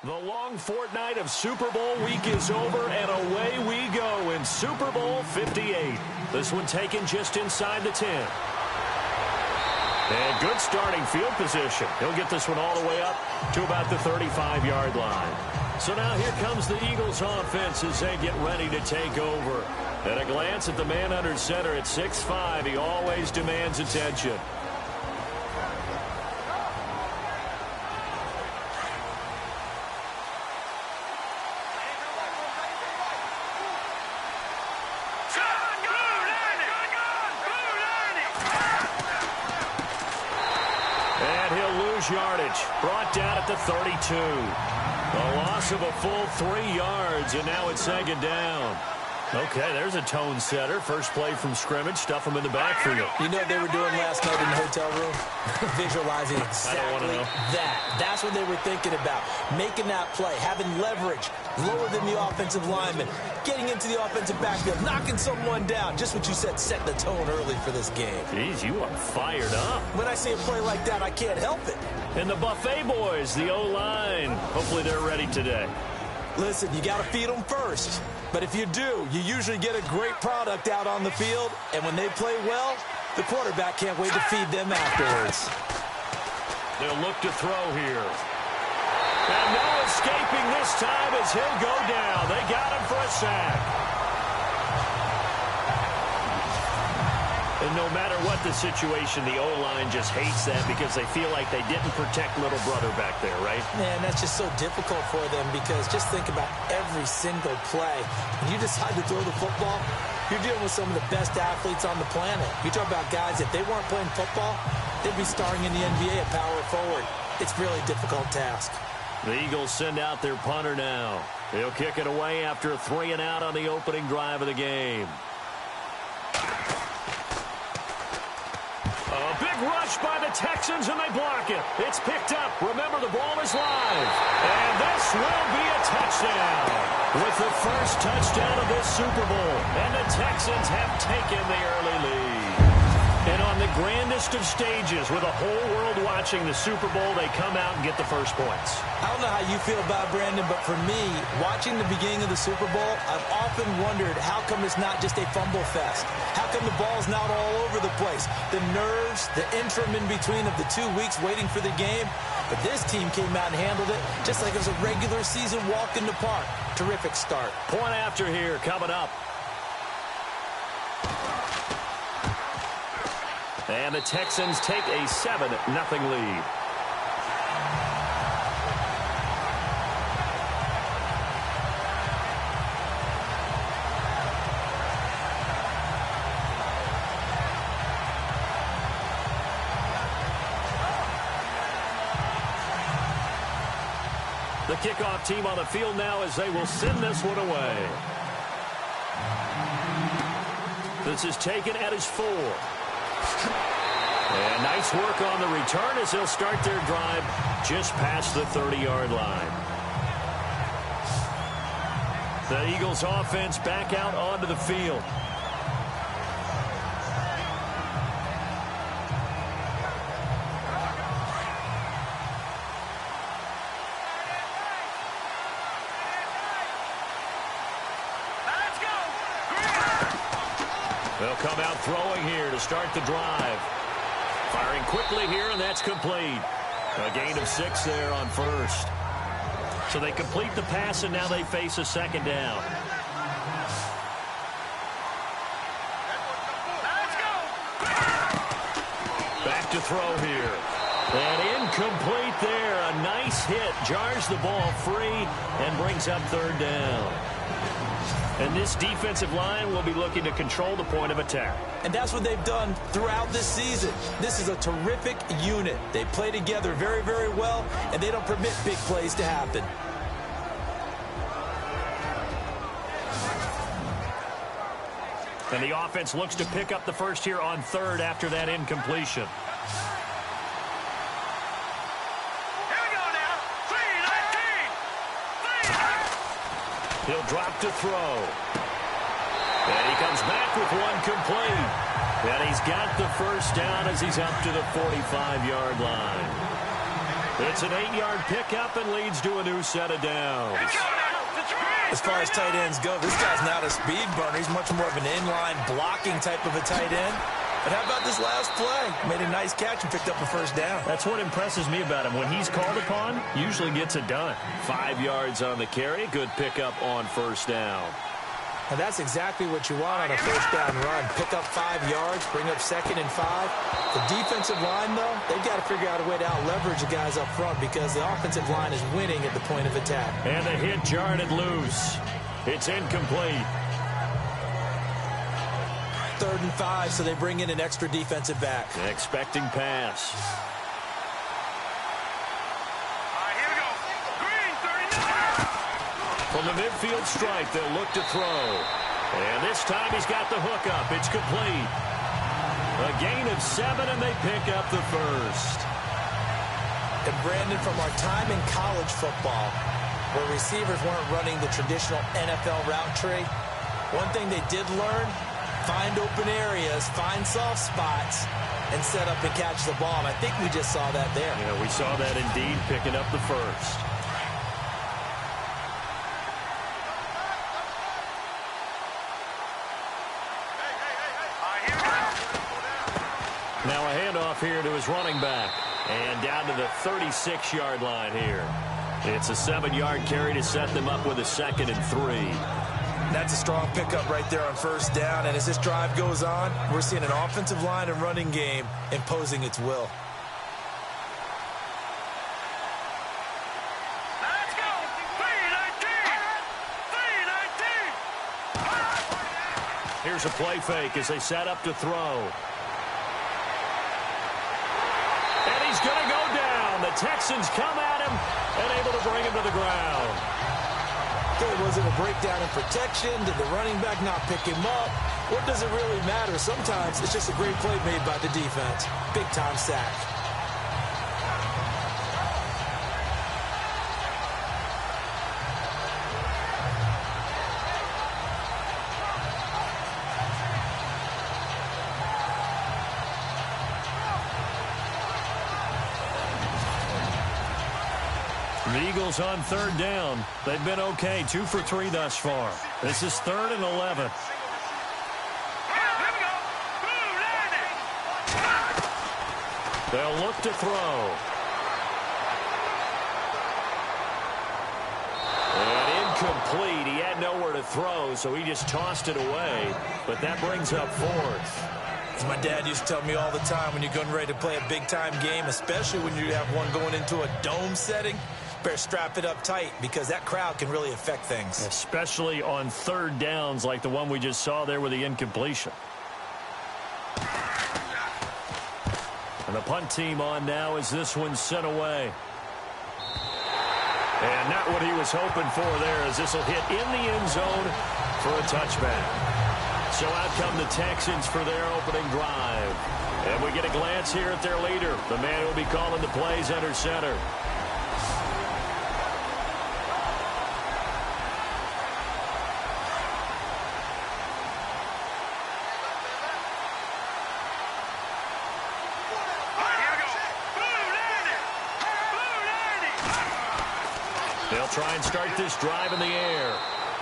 The long fortnight of Super Bowl week is over, and away we go in Super Bowl 58. This one taken just inside the 10. And good starting field position. He'll get this one all the way up to about the 35-yard line. So now here comes the Eagles offense as they get ready to take over. At a glance at the man under center at 6'5", he always demands attention. Yardage brought down at the 32. A loss of a full 3 yards, and now it's second down. Okay, there's a tone setter. First play from scrimmage. Stuff them in the backfield. You know what they were doing last night in the hotel room? Visualizing exactly that. That's what they were thinking about. Making that play, having leverage, lower than the offensive lineman, getting into the offensive backfield, knocking someone down. Just what you said, set the tone early for this game. Jeez, you are fired up. When I see a play like that, I can't help it. And the Buffet boys, the O-line. Hopefully they're ready today. Listen, you got to feed them first. But if you do, you usually get a great product out on the field. And when they play well, the quarterback can't wait to feed them afterwards. They'll look to throw here. And no escaping this time as he'll go down. They got him for a sack. And no matter what the situation, the O-line just hates that because they feel like they didn't protect little brother back there, right? Man, that's just so difficult for them because just think about every single play. When you decide to throw the football, you're dealing with some of the best athletes on the planet. You talk about guys, if they weren't playing football, they'd be starring in the NBA at power forward. It's a really difficult task. The Eagles send out their punter now. He'll kick it away after a 3-and-out on the opening drive of the game. A big rush by the Texans, and they block it. It's picked up. Remember, the ball is live. And this will be a touchdown. With the first touchdown of this Super Bowl. And the Texans have taken the early lead. And on the grandest of stages, with the whole world watching the Super Bowl, they come out and get the first points. I don't know how you feel about it, Brandon, but for me, watching the beginning of the Super Bowl, I've often wondered how come it's not just a fumble fest? How come the ball's not all over the place? The nerves, the interim in between of the 2 weeks waiting for the game. But this team came out and handled it just like it was a regular season walk in the park. Terrific start. Point after here coming up. And the Texans take a 7-0 lead. The kickoff team on the field now as they will send this one away. This is taken at his 4. And nice work on the return as they'll start their drive just past the 30-yard line. The Eagles offense back out onto the field. They'll come out throwing here to start the drive. Firing quickly here, and that's complete. A gain of 6 there on first. So they complete the pass, and now they face a second down. Back to throw here. And incomplete there. A nice hit. Jars the ball free and brings up third down. And this defensive line will be looking to control the point of attack. And that's what they've done throughout this season. This is a terrific unit. They play together very, very well, and they don't permit big plays to happen. And the offense looks to pick up the first here on third after that incompletion. He'll drop to throw. And he comes back with one complete. And he's got the first down as he's up to the 45-yard line. It's an 8-yard pickup and leads to a new set of downs. As far as tight ends go, this guy's not a speed burner. He's much more of an inline blocking type of a tight end. But how about this last play? Made a nice catch and picked up a first down. That's what impresses me about him. When he's called upon, usually gets it done. 5 yards on the carry. Good pickup on first down. Now that's exactly what you want on a first down run. Pick up 5 yards, bring up 2nd and 5. The defensive line, though, they've got to figure out a way to out-leverage the guys up front because the offensive line is winning at the point of attack. And the hit jarred it loose. It's incomplete. 3rd and 5, so they bring in an extra defensive back. Expecting pass. From the midfield stripe, they'll look to throw. And this time he's got the hook up. It's complete. A gain of 7, and they pick up the first. And Brandon, from our time in college football, where receivers weren't running the traditional NFL route tree, one thing they did learn, find open areas, find soft spots, and set up and catch the ball. And I think we just saw that there. Yeah, we saw that indeed, picking up the first. Now a handoff here to his running back. And down to the 36-yard line here. It's a 7-yard carry to set them up with a 2nd and 3. That's a strong pickup right there on first down. And as this drive goes on, we're seeing an offensive line and running game imposing its will. Let's go! 3-19! Here's a play fake as they set up to throw. And he's going to go down. The Texans come at him and able to bring him to the ground. Okay, was it a breakdown in protection? Did the running back not pick him up? What does it really matter? Sometimes it's just a great play made by the defense. Big-time sack. The Eagles on 3rd down. They've been okay, 2 for 3 thus far. This is 3rd and 11. They'll look to throw. And incomplete. He had nowhere to throw, so he just tossed it away. But that brings up 4th. As my dad used to tell me all the time, when you're getting ready to play a big-time game, especially when you have one going into a dome setting, better strap it up tight because that crowd can really affect things. Especially on 3rd downs like the one we just saw there with the incompletion. And the punt team on now as this one's sent away. And not what he was hoping for there as this will hit in the end zone for a touchback. So out come the Texans for their opening drive. And we get a glance here at their leader, the man who will be calling the plays under center. They'll try and start this drive in the air.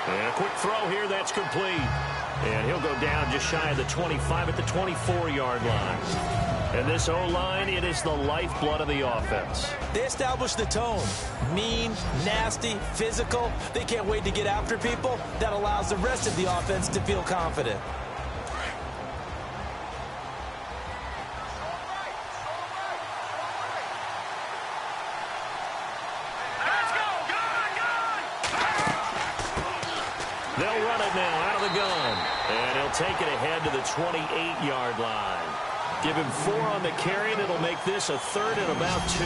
And a quick throw here, that's complete. And he'll go down just shy of the 25 at the 24-yard line. And this O-line, it is the lifeblood of the offense. They establish the tone. Mean, nasty, physical. They can't wait to get after people. That allows the rest of the offense to feel confident. They'll run it now out of the gun. And he'll take it ahead to the 28-yard line. Give him 4 on the carry, and it'll make this a 3rd and about 2.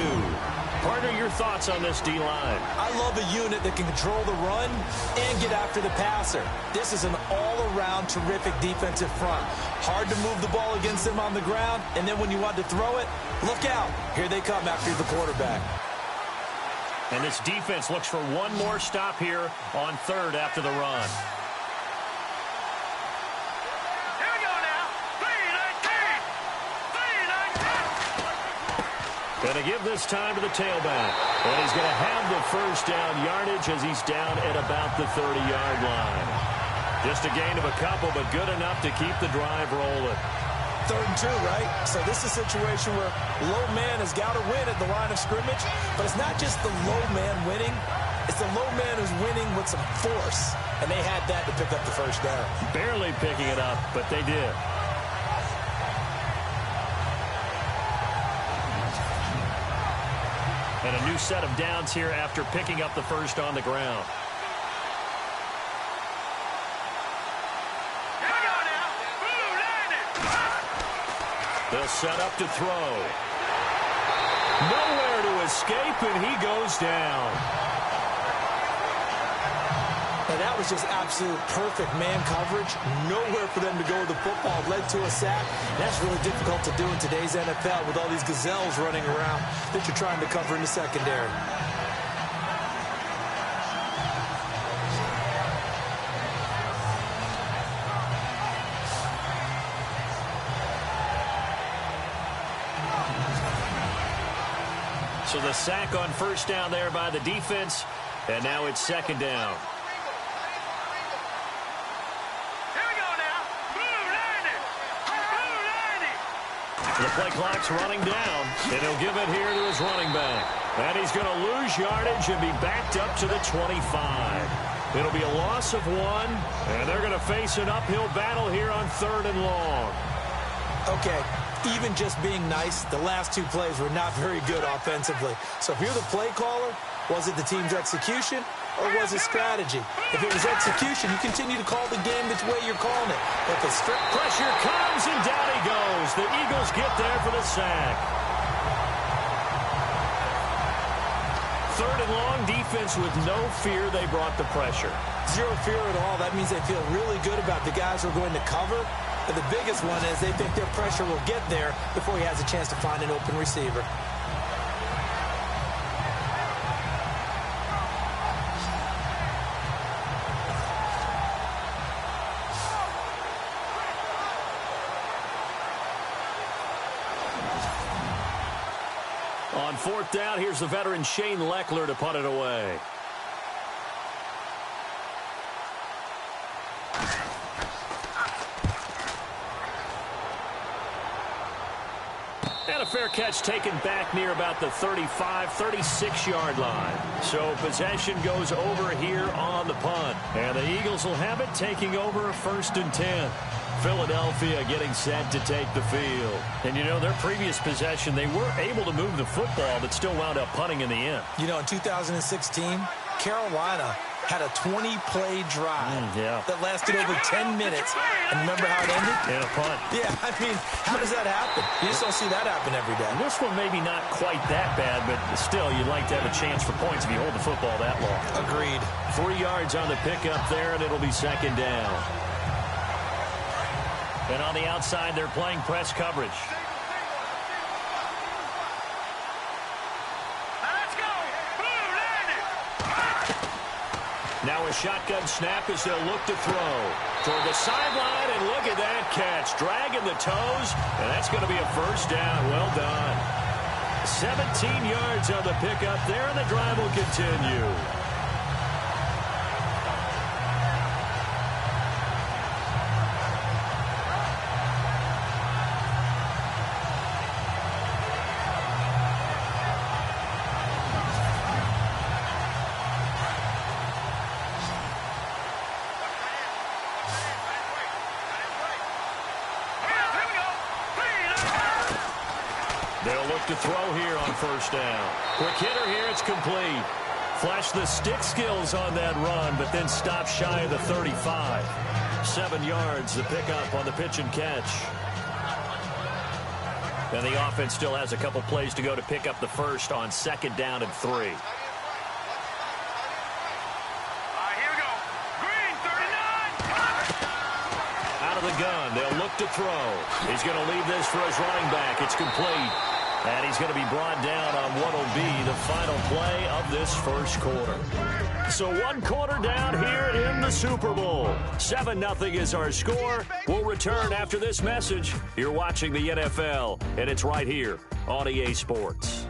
Partner, your thoughts on this D-line? I love a unit that can control the run and get after the passer. This is an all-around terrific defensive front. Hard to move the ball against them on the ground, and then when you want to throw it, look out. Here they come after the quarterback. And this defense looks for one more stop here on 3rd after the run. Going to give this time to the tailback. And he's going to have the first down yardage as he's down at about the 30-yard line. Just a gain of a couple, but good enough to keep the drive rolling. 3rd and 2, right? So this is a situation where low man has got to win at the line of scrimmage, but it's not just the low man winning. It's the low man who's winning with some force, and they had that to pick up the first down. Barely picking it up, but they did. And a new set of downs here after picking up the first on the ground. They'll set up to throw. Nowhere to escape, and he goes down. And that was just absolute perfect man coverage. Nowhere for them to go with the football. Led to a sack. That's really difficult to do in today's NFL with all these gazelles running around that you're trying to cover in the secondary. So the sack on first down there by the defense, and now it's 2nd down. The play clock's running down, and he'll give it here to his running back. And he's going to lose yardage and be backed up to the 25. It'll be a loss of 1, and they're going to face an uphill battle here on 3rd and long. Okay, even just being nice, the last 2 plays were not very good offensively. So if you're the play caller, was it the team's execution or was it strategy? If it was execution, you continue to call the game this way you're calling it. If it's pressure comes, and down he goes. The Eagles get there for the sack. 3rd and long, defense with no fear. They brought the pressure. Zero fear at all. That means they feel really good about the guys who are going to cover. But the biggest one is they think their pressure will get there before he has a chance to find an open receiver. On 4th down, here's the veteran Shane Leckler to punt it away. And a fair catch taken back near about the 35, 36-yard line. So possession goes over here on the punt. And the Eagles will have it, taking over 1st and 10. Philadelphia getting set to take the field. And, you know, their previous possession, they were able to move the football, but still wound up punting in the end. You know, in 2016, Carolina had a 20-play drive that lasted over 10 minutes. And remember how it ended? And a punt. Yeah, I mean, how does that happen? You just don't see that happen every day. This one maybe not quite that bad, but still, you'd like to have a chance for points if you hold the football that long. Agreed. 3 yards on the pickup there, and it'll be 2nd down. And on the outside, they're playing press coverage. Now a shotgun snap as they'll look to throw. Toward the sideline, and look at that catch. Dragging the toes, and that's going to be a 1st down. Well done. 17 yards on the pickup there, and the drive will continue. They'll look to throw here on 1st down. Quick hitter here, it's complete. Flashed the stick skills on that run, but then stopped shy of the 35. 7 yards, the pickup on the pitch and catch. And the offense still has a couple plays to go to pick up the first on 2nd down and 3. The gun. They'll look to throw. He's going to leave this for his running back. It's complete. And he's going to be brought down on what will be the final play of this 1st quarter. So 1 quarter down here in the Super Bowl. 7-0 is our score. We'll return after this message. You're watching the NFL, and it's right here on EA Sports.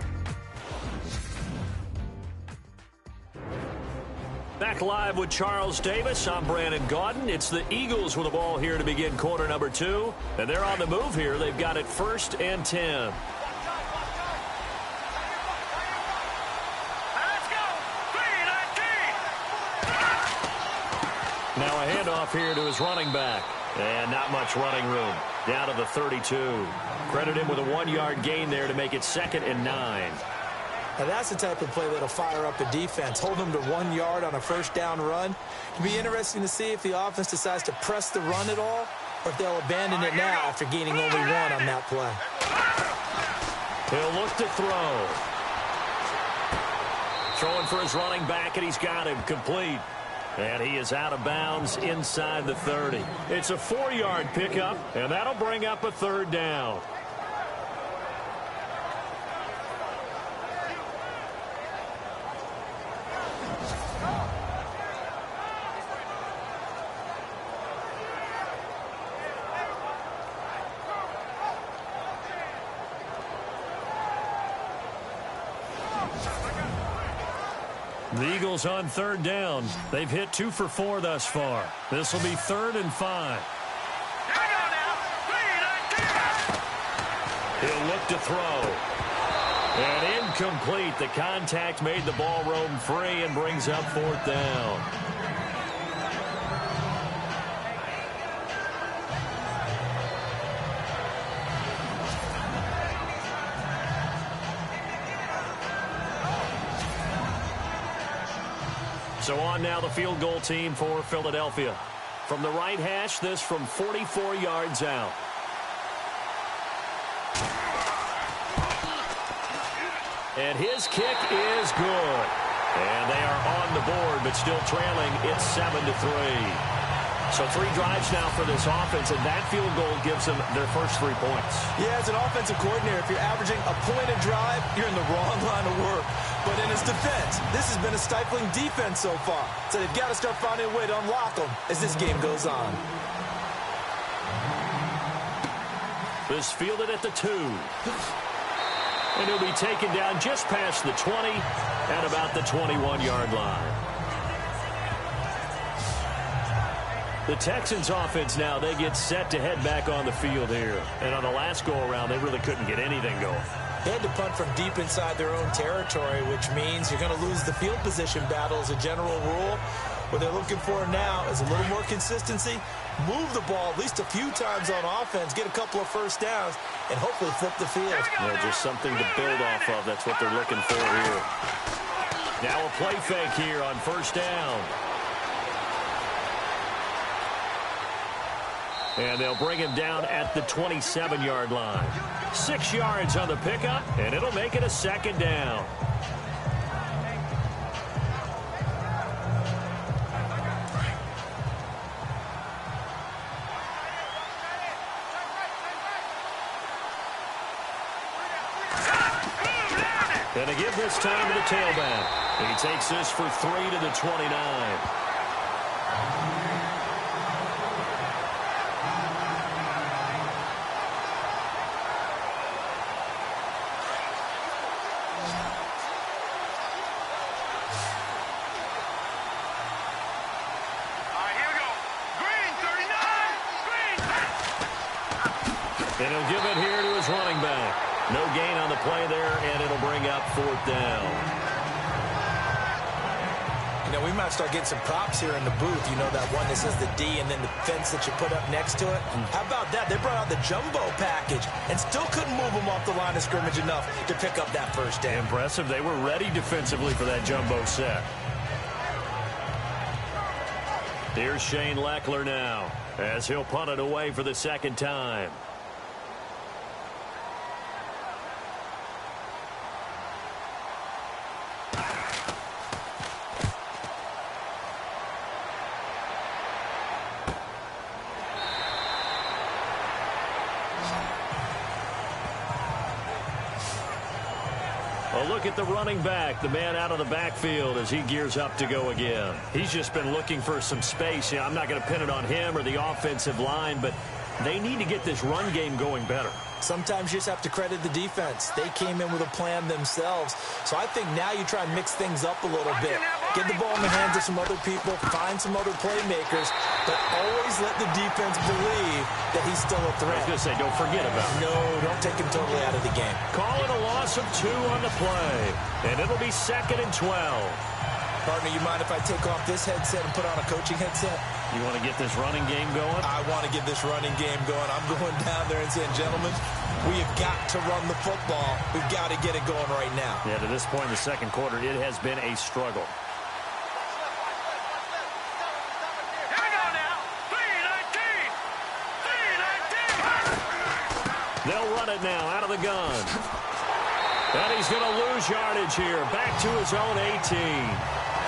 Back live with Charles Davis. I'm Brandon Gaudin. It's the Eagles with the ball here to begin quarter number 2. And they're on the move here. They've got it 1st and 10. Now a handoff here to his running back. And not much running room. Down to the 32. Credit him with a 1-yard gain there to make it 2nd and 9. Now that's the type of play that'll fire up a defense. Hold them to 1 yard on a first down run. It'll be interesting to see if the offense decides to press the run at all, or if they'll abandon it now after gaining only 1 on that play. He'll look to throw. Throwing for his running back, and he's got him complete. And he is out of bounds inside the 30. It's a 4-yard pickup, and that'll bring up a 3rd down. The Eagles on 3rd down. They've hit 2 for 4 thus far. This will be 3rd and 5. He'll look to throw. And incomplete. The contact made the ball roam free and brings up 4th down. So on now the field goal team for Philadelphia. From the right hash, this from 44 yards out. And his kick is good. And they are on the board, but still trailing. It's 7-3. So 3 drives now for this offense, and that field goal gives them their first 3 points. Yeah, as an offensive coordinator, if you're averaging a point a drive, you're in the wrong line of work. But in his defense, this has been a stifling defense so far. So they've got to start finding a way to unlock them as this game goes on. This fielded at the 2. And he'll be taken down just past the 20 at about the 21-yard line. The Texans offense now, they get set to head back on the field here. And on the last go-around, they really couldn't get anything going. They had to punt from deep inside their own territory, which means you're going to lose the field position battle as a general rule. What they're looking for now is a little more consistency, move the ball at least a few times on offense, get a couple of first downs, and hopefully flip the field. Just something to build off of. That's what they're looking for here. Now a play fake here on 1st down. And they'll bring him down at the 27-yard line. 6 yards on the pickup, and it'll make it a 2nd down. And to give this time to the tailback. He takes this for 3 to the 29. And he'll give it here to his running back. No gain on the play there, and it'll bring up 4th down. You know, we might start getting some props here in the booth. You know, that one that says the D and then the fence that you put up next to it. How about that? They brought out the jumbo package and still couldn't move them off the line of scrimmage enough to pick up that first down. Impressive. They were ready defensively for that jumbo set. Here's Shane Leckler now as he'll punt it away for the 2nd time. A look at the running back, the man out of the backfield as he gears up to go again. He's just been looking for some space. I'm not going to pin it on him or the offensive line, but they need to get this run game going better. Sometimes you just have to credit the defense. They came in with a plan themselves. So I think now you try and mix things up a little bit. get the ball in the hands of some other people, find some other playmakers, but always let the defense believe that he's still a threat. I was going to say, don't forget about it. No, don't take him totally out of the game. Call it a loss of 2 on the play, and it'll be 2nd and 12. Partner, you mind if I take off this headset and put on a coaching headset? You want to get this running game going? I want to get this running game going. I'm going down there and saying, gentlemen, we have got to run the football. We've got to get it going right now. Yeah, to this point in the second quarter, it has been a struggle. Here we go now. 3-19. They'll run it now out of the gun. And he's going to lose yardage here. Back to his own 18.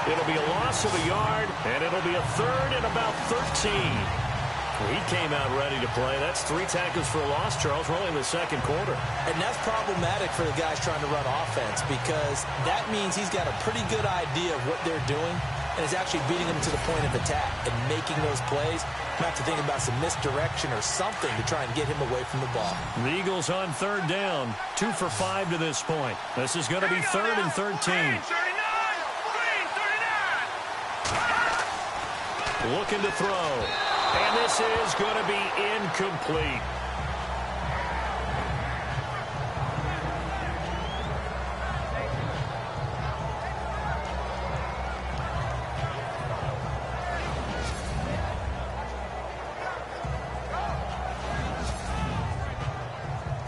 It'll be a loss of a yard, and it'll be a 3rd and about 13. He came out ready to play. That's 3 tackles for a loss, Charles, really in the second quarter. And that's problematic for the guys trying to run offense because that means he's got a pretty good idea of what they're doing and is actually beating them to the point of attack and making those plays. You have to think about some misdirection or something to try and get him away from the ball. The Eagles on 3rd down, 2 for 5 to this point. This is going to be 3rd and 13. Looking to throw. And this is going to be incomplete.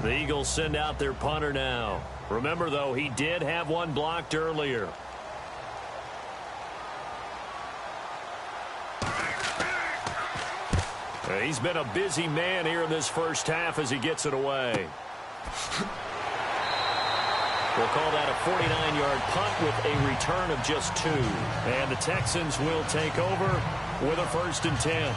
The Eagles send out their punter now. Remember, though, he did have one blocked earlier. He's been a busy man here in this first half as he gets it away. We'll call that a 49-yard punt with a return of just 2. And the Texans will take over with a 1st and 10.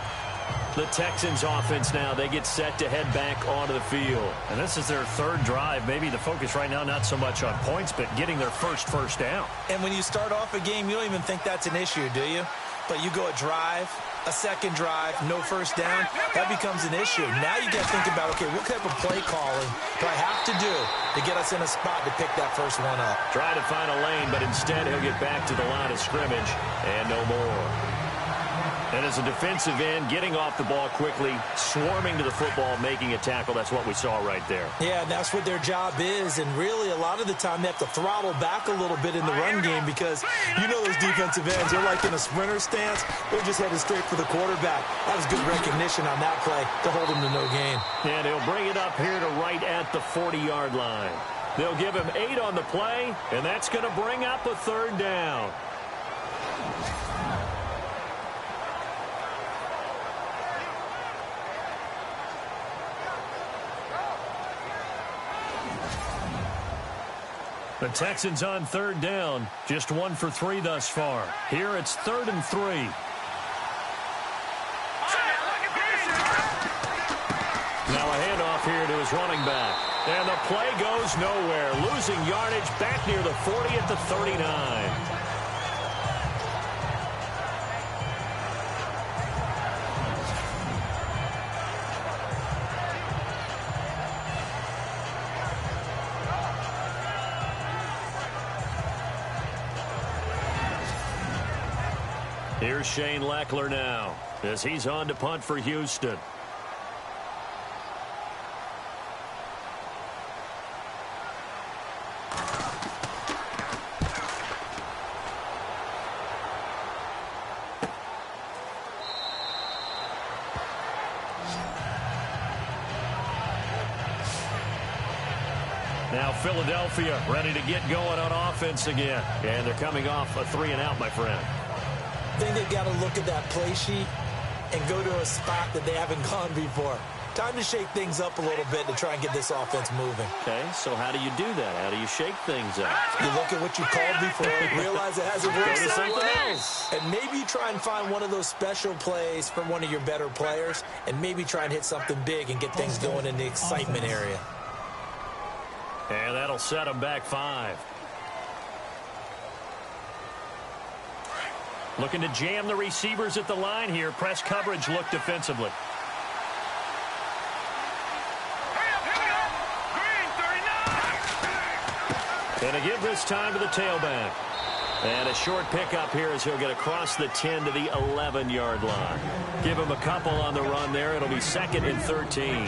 The Texans offense now, they get set to head back onto the field. And this is their 3rd drive. Maybe the focus right now not so much on points, but getting their first down. And when you start off a game, you don't even think that's an issue, do you? But you go a drive, a second drive, no first down, that becomes an issue. Now you got to think about, okay, what type of play calling do I have to do to get us in a spot to pick that first one up? Try to find a lane, but instead he'll get back to the line of scrimmage and no more. And as a defensive end, getting off the ball quickly, swarming to the football, making a tackle, that's what we saw right there. Yeah, that's what their job is, and really a lot of the time they have to throttle back a little bit in the run game because you know those defensive ends, they're like in a sprinter stance. They're just headed straight for the quarterback. That was good recognition on that play to hold him to no gain. And he'll bring it up here to right at the 40-yard line. They'll give him 8 on the play, and that's going to bring up a 3rd down. The Texans on 3rd down, just 1 for 3 thus far. Here it's 3rd and 3. Now a handoff here to his running back. And the play goes nowhere, losing yardage back near the 40 at the 39. Here's Shane Leckler now as he's on to punt for Houston. Now Philadelphia ready to get going on offense again. And they're coming off a 3-and-out, my friend. I think they've got to look at that play sheet and go to a spot that they haven't gone before. Time to shake things up a little bit to try and get this offense moving. Okay, so how do you do that? How do you shake things up? You look at what you called before, realize it hasn't worked Go to so something well. else. And maybe try and find one of those special plays from one of your better players and maybe try and hit something big and get things going in the excitement area. And that'll set them back 5. Looking to jam the receivers at the line here. Press coverage look defensively. Green, 39. And to give this time to the tailback. And a short pickup here as he'll get across the 10 to the 11-yard line. Give him a couple on the run there. It'll be 2nd and 13.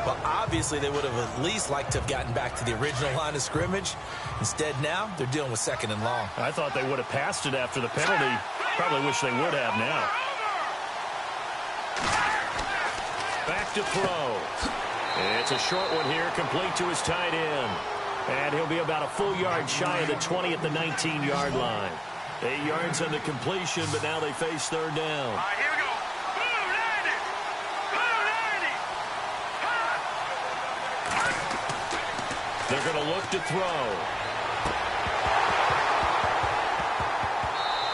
Well, obviously, they would have at least liked to have gotten back to the original line of scrimmage. Instead, now, they're dealing with 2nd and long. I thought they would have passed it after the penalty. Probably wish they would have now. Back to throw. It's a short one here, complete to his tight end. And he'll be about a full yard shy of the 20 at the 19-yard line. 8 yards on the completion, but now they face 3rd down. All right, here we go. Blue 90. Blue 90. They're going to look to throw.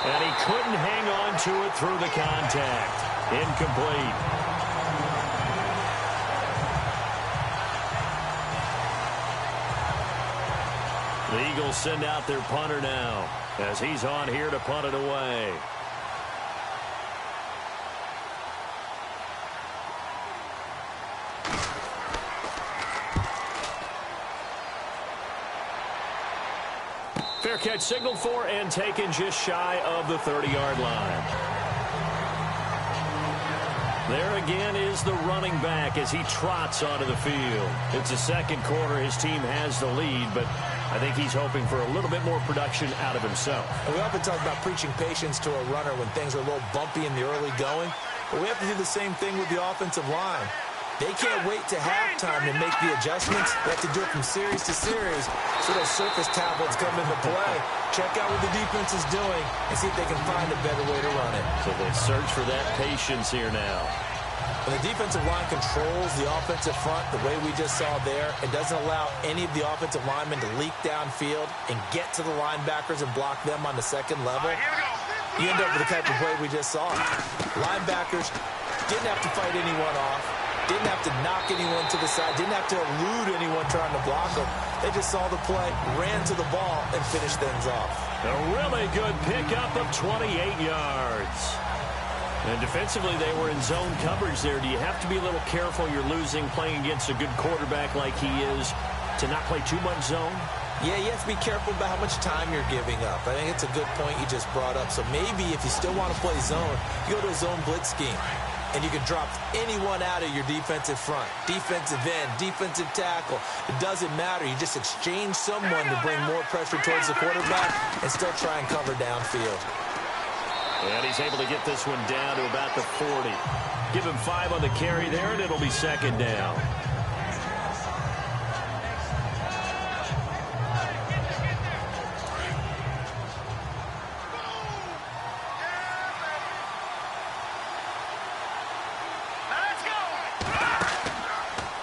And he couldn't hang on to it through the contact. Incomplete. The Eagles send out their punter now as he's on here to punt it away. Fair catch signaled for and taken just shy of the 30-yard line. There again is the running back as he trots onto the field. It's the 2nd quarter. His team has the lead, but I think he's hoping for a little bit more production out of himself. And we often talk about preaching patience to a runner when things are a little bumpy in the early going, but we have to do the same thing with the offensive line. They can't wait to halftime to make the adjustments. They have to do it from series to series, so those surface tablets come into play. Check out what the defense is doing and see if they can find a better way to run it. So they search for that patience here now. When the defensive line controls the offensive front the way we just saw there, it doesn't allow any of the offensive linemen to leak downfield and get to the linebackers and block them on the 2nd level. You end up with the type of play we just saw. Linebackers didn't have to fight anyone off, didn't have to knock anyone to the side, didn't have to elude anyone trying to block them. They just saw the play, ran to the ball, and finished things off. A really good pickup of 28 yards. And defensively, they were in zone coverage there. Do you have to be a little careful? You're losing playing against a good quarterback like he is to not play too much zone? Yeah, you have to be careful about how much time you're giving up. I think it's a good point you just brought up. So maybe if you still want to play zone, you go to a zone blitz scheme. And you can drop anyone out of your defensive front. Defensive end, defensive tackle. It doesn't matter. You just exchange someone to bring more pressure towards the quarterback and still try and cover downfield. And he's able to get this one down to about the 40. Give him 5 on the carry there, and it'll be 2nd down. Let's go.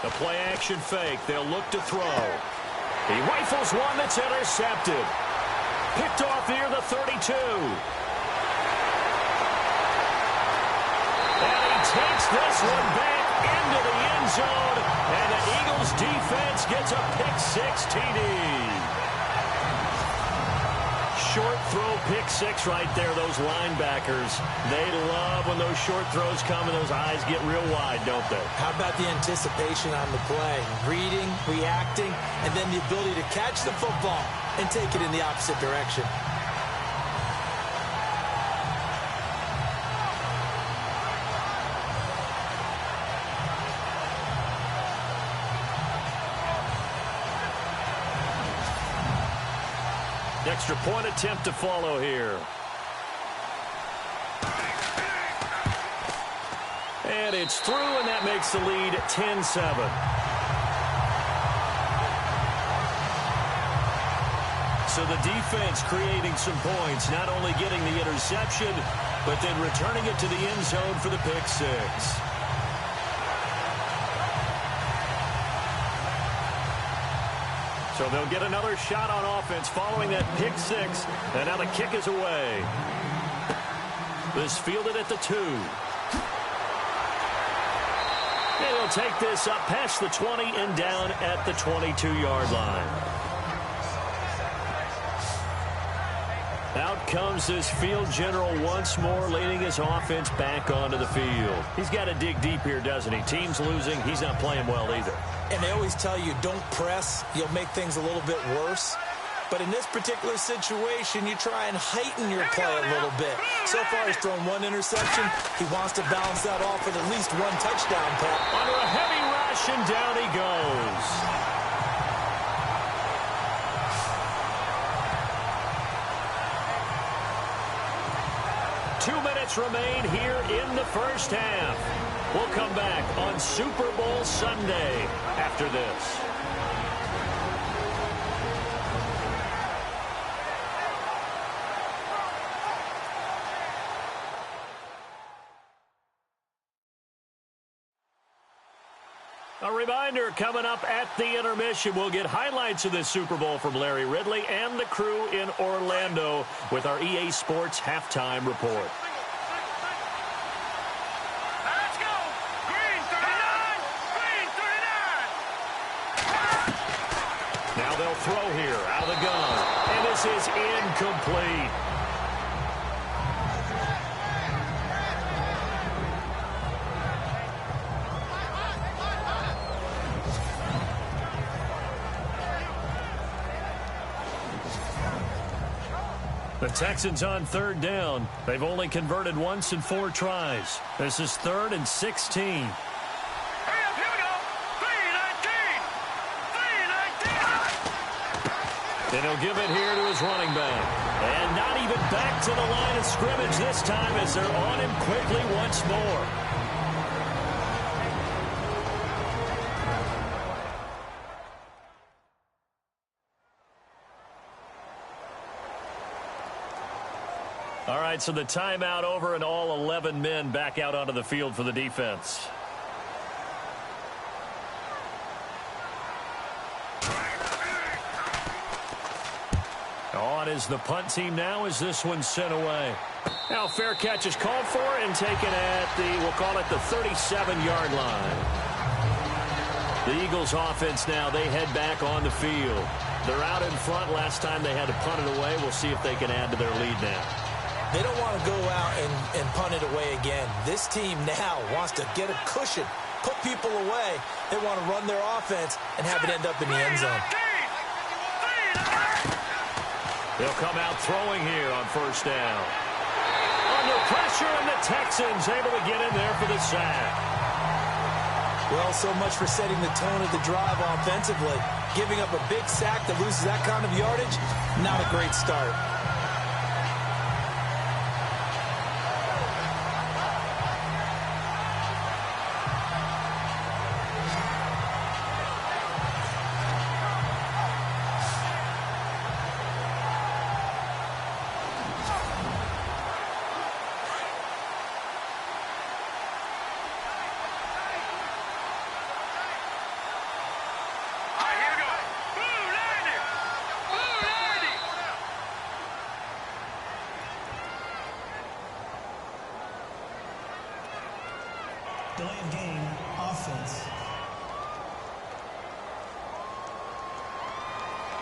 The play-action fake. They'll look to throw. He rifles one that's intercepted. Picked off near the 32. Takes this one back into the end zone, and the Eagles defense gets a pick-6 TD. Short throw pick-6 right there, those linebackers. They love when those short throws come and those eyes get real wide, don't they? How about the anticipation on the play? Reading, reacting, and then the ability to catch the football and take it in the opposite direction. Extra point attempt to follow here. And it's through, and that makes the lead 10-7. So the defense creating some points, not only getting the interception, but then returning it to the end zone for the pick-6. So they'll get another shot on offense following that pick-6. And now the kick is away. This fielded at the 2. And he'll take this up past the 20 and down at the 22-yard line. Out comes this field general once more, leading his offense back onto the field. He's got to dig deep here, doesn't he? Team's losing. He's not playing well either. And they always tell you, don't press. You'll make things a little bit worse. But in this particular situation, you try and heighten your play a little bit. So far, he's thrown one interception. He wants to balance that off with at least one touchdown, Pep. Under a heavy rush, and down he goes. Remain here in the first half. We'll come back on Super Bowl Sunday after this. A reminder, coming up at the intermission, we'll get highlights of this Super Bowl from Larry Ridley and the crew in Orlando with our EA Sports Halftime Report. Now they'll throw here out of the gun, and this is incomplete. The Texans on third down. They've only converted once in 4 tries. This is 3rd and 16. And he'll give it here to his running back. And not even back to the line of scrimmage this time as they're on him quickly once more. All right, so the timeout over and all 11 men back out onto the field for the defense. On is the punt team now as this one's sent away. Now fair catch is called for and taken at the, we'll call it the 37-yard line. The Eagles offense now, they head back on the field. They're out in front. Last time they had to punt it away. We'll see if they can add to their lead now. They don't want to go out and punt it away again. This team now wants to get a cushion, put people away. They want to run their offense and have it end up in the end zone. They'll come out throwing here on first down. Under pressure, and the Texans able to get in there for the sack. Well, so much for setting the tone of the drive offensively. Giving up a big sack that loses that kind of yardage, not a great start. Delay of game, offense.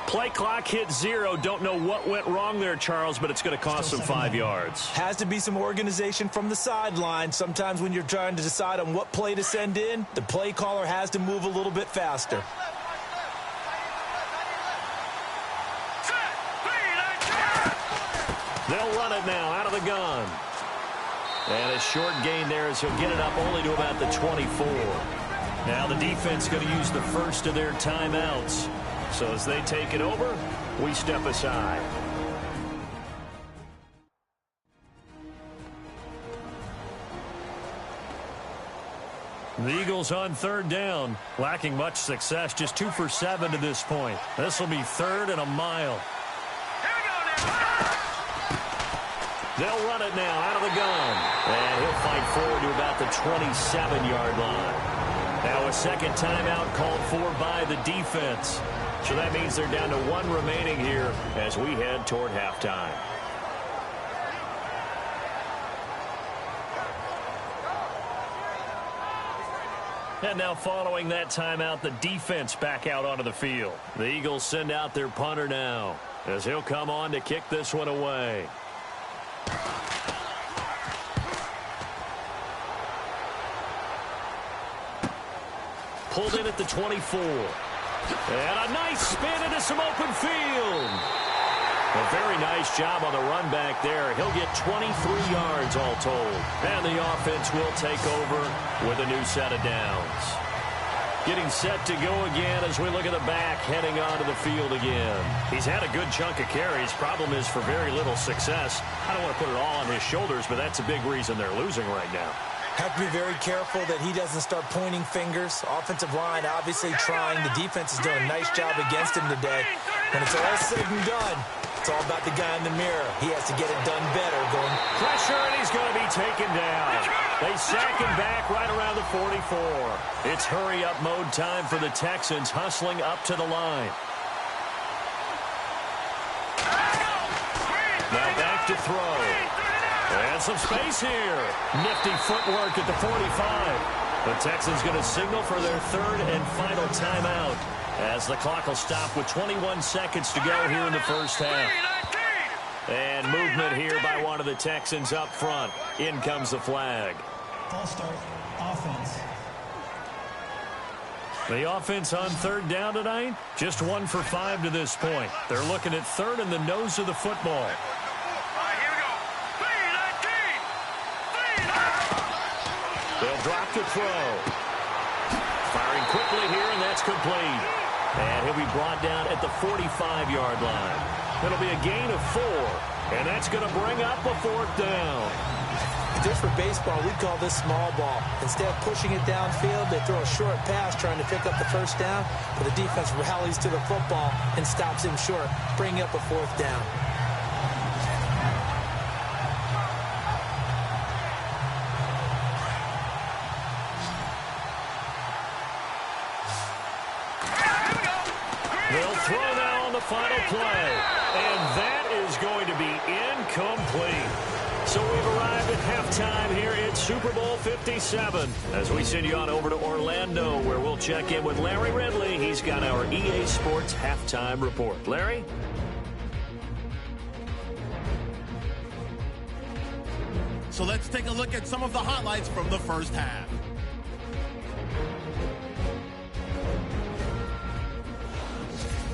Play clock hit 0. Don't know what went wrong there, Charles, but it's going to cost them 5 yards. Has to be some organization from the sideline. Sometimes when you're trying to decide on what play to send in, the play caller has to move a little bit faster. They'll run it now out of the gun. And a short gain there as he'll get it up only to about the 24. Now the defense going to use the first of their timeouts. So as they take it over, we step aside. The Eagles on third down, lacking much success, just 2 for 7 to this point. This will be 3rd and a mile. They'll run it now out of the gun. And he'll fight forward to about the 27-yard line. Now a second timeout called for by the defense. So that means they're down to 1 remaining here as we head toward halftime. And now following that timeout, the defense back out onto the field. The Eagles send out their punter now as he'll come on to kick this one away. Pulled in at the 24. And a nice spin into some open field. A very nice job on the run back there. He'll get 23 yards all told. And the offense will take over with a new set of downs. Getting set to go again as we look at the back heading onto the field again. He's had a good chunk of carries. Problem is for very little success. I don't want to put it all on his shoulders, but that's a big reason they're losing right now. Have to be very careful that he doesn't start pointing fingers. Offensive line obviously trying. The defense is doing a nice job against him today. When it's all said and done, it's all about the guy in the mirror. He has to get it done better. Going pressure, and he's going to be taken down. They sack him back right around the 44. It's hurry-up mode time for the Texans, hustling up to the line. Now back to throw. And some space here. Nifty footwork at the 45. The Texans going to signal for their third and final timeout as the clock will stop with 21 seconds to go here in the first half. And movement here by one of the Texans up front. In comes the flag. False start, offense. The offense on third down tonight, just 1 for 5 to this point. They're looking at third in the nose of the football. They'll drop to throw. Firing quickly here, and that's complete. And he'll be brought down at the 45-yard line. It'll be a gain of 4, and that's going to bring up a 4th down. just for baseball, we'd call this small ball. Instead of pushing it downfield, they throw a short pass trying to pick up the first down, but the defense rallies to the football and stops him short, bringing up a 4th down. They'll throw now on the final play, and that is going to be incomplete. So we've arrived at halftime here at Super Bowl 57 as we send you on over to Orlando, where we'll check in with Larry Ridley. He's got our EA Sports halftime report. Larry? So let's take a look at some of the highlights from the first half.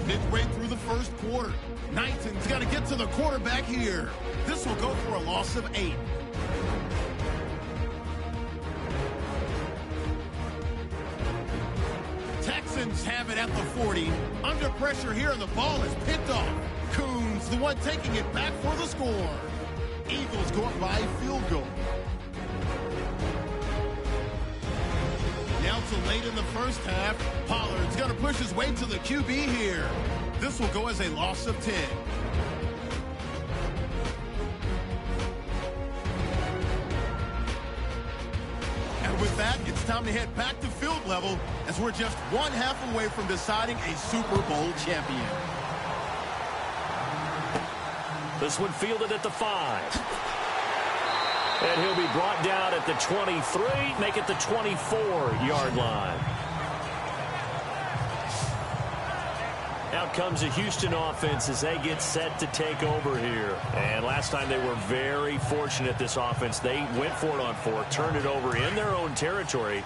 Midway through the first quarter, Knighton's got to get to the quarterback here. This will go for a loss of 8. Texans have it at the 40. Under pressure here, and the ball is picked off. Coons, the one taking it back for the score. Eagles go up by a field goal. Now to late in the first half, Pollard's going to push his way to the QB here. This will go as a loss of 10. And with that, it's time to head back to field level as we're just one half away from deciding a Super Bowl champion. This one fielded at the 5. And he'll be brought down at the 23, make it the 24-yard line. Out comes the Houston offense as they get set to take over here. And last time they were very fortunate, this offense. They went for it on 4, turned it over in their own territory,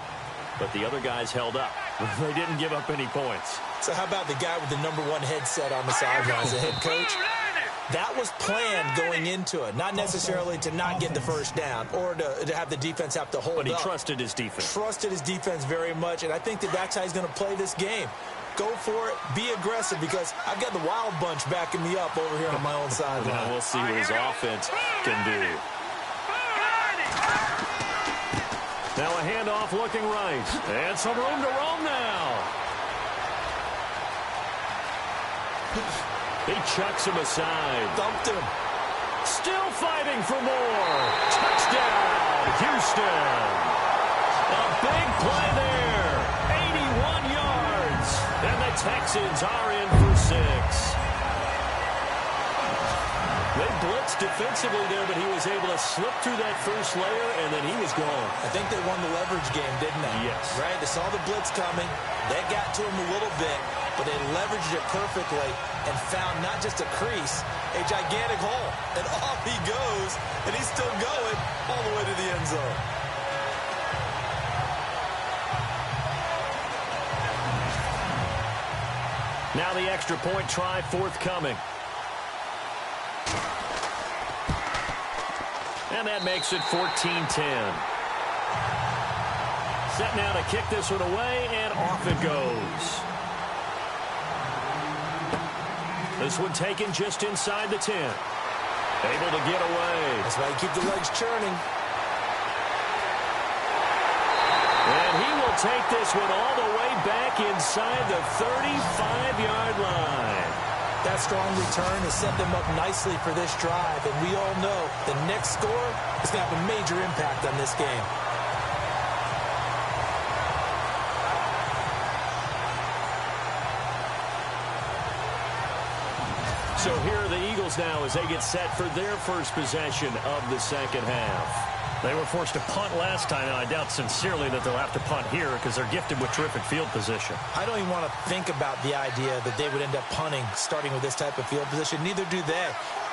but the other guys held up. They didn't give up any points. So how about the guy with the #1 headset on the sidelines, the head coach? That was planned going into it, not necessarily to not get the first down or to have the defense have to hold up. But he trusted his defense. Trusted his defense very much, and I think that's how he's going to play this game. Go for it, be aggressive, because I've got the wild bunch backing me up over here on my own sideline. Now we'll see what his offense can do. Now a handoff looking right, and some room to roam now. He chucks him aside. Dumped him. Still fighting for more. Touchdown, Houston. A big play there. 81 yards. And the Texans are in for 6. They blitzed defensively there, but he was able to slip through that first layer, and then he was gone. I think they won the leverage game, didn't they? Yes. Right? They saw the blitz coming. They got to him a little bit, but they leveraged it perfectly and found not just a crease, a gigantic hole. And off he goes, and he's still going all the way to the end zone. Now the extra point try forthcoming. And that makes it 14-10. Set now to kick this one away, and off it goes. This one taken just inside the 10. Able to get away. That's why you keep the legs churning. And he will take this one all the way back inside the 35-yard line. That strong return has set them up nicely for this drive, and we all know the next score is going to have a major impact on this game. So here are the Eagles now as they get set for their first possession of the second half. They were forced to punt last time, and I doubt sincerely that they'll have to punt here because they're gifted with terrific field position. I don't even want to think about the idea that they would end up punting starting with this type of field position. Neither do they.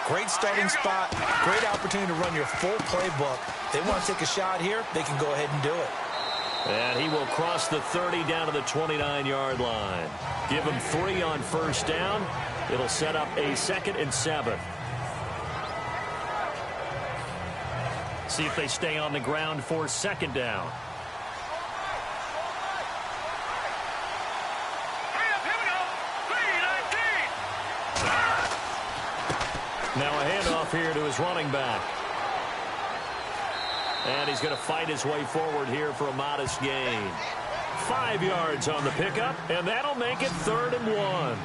Great starting spot, great opportunity to run your full playbook. They want to take a shot here, they can go ahead and do it. And he will cross the 30 down to the 29-yard line. Give him 3 on first down. It'll set up a 2nd and 7. See if they stay on the ground for 2nd down. Now a handoff here to his running back. And he's going to fight his way forward here for a modest gain. 5 yards on the pickup, and that'll make it 3rd and 1.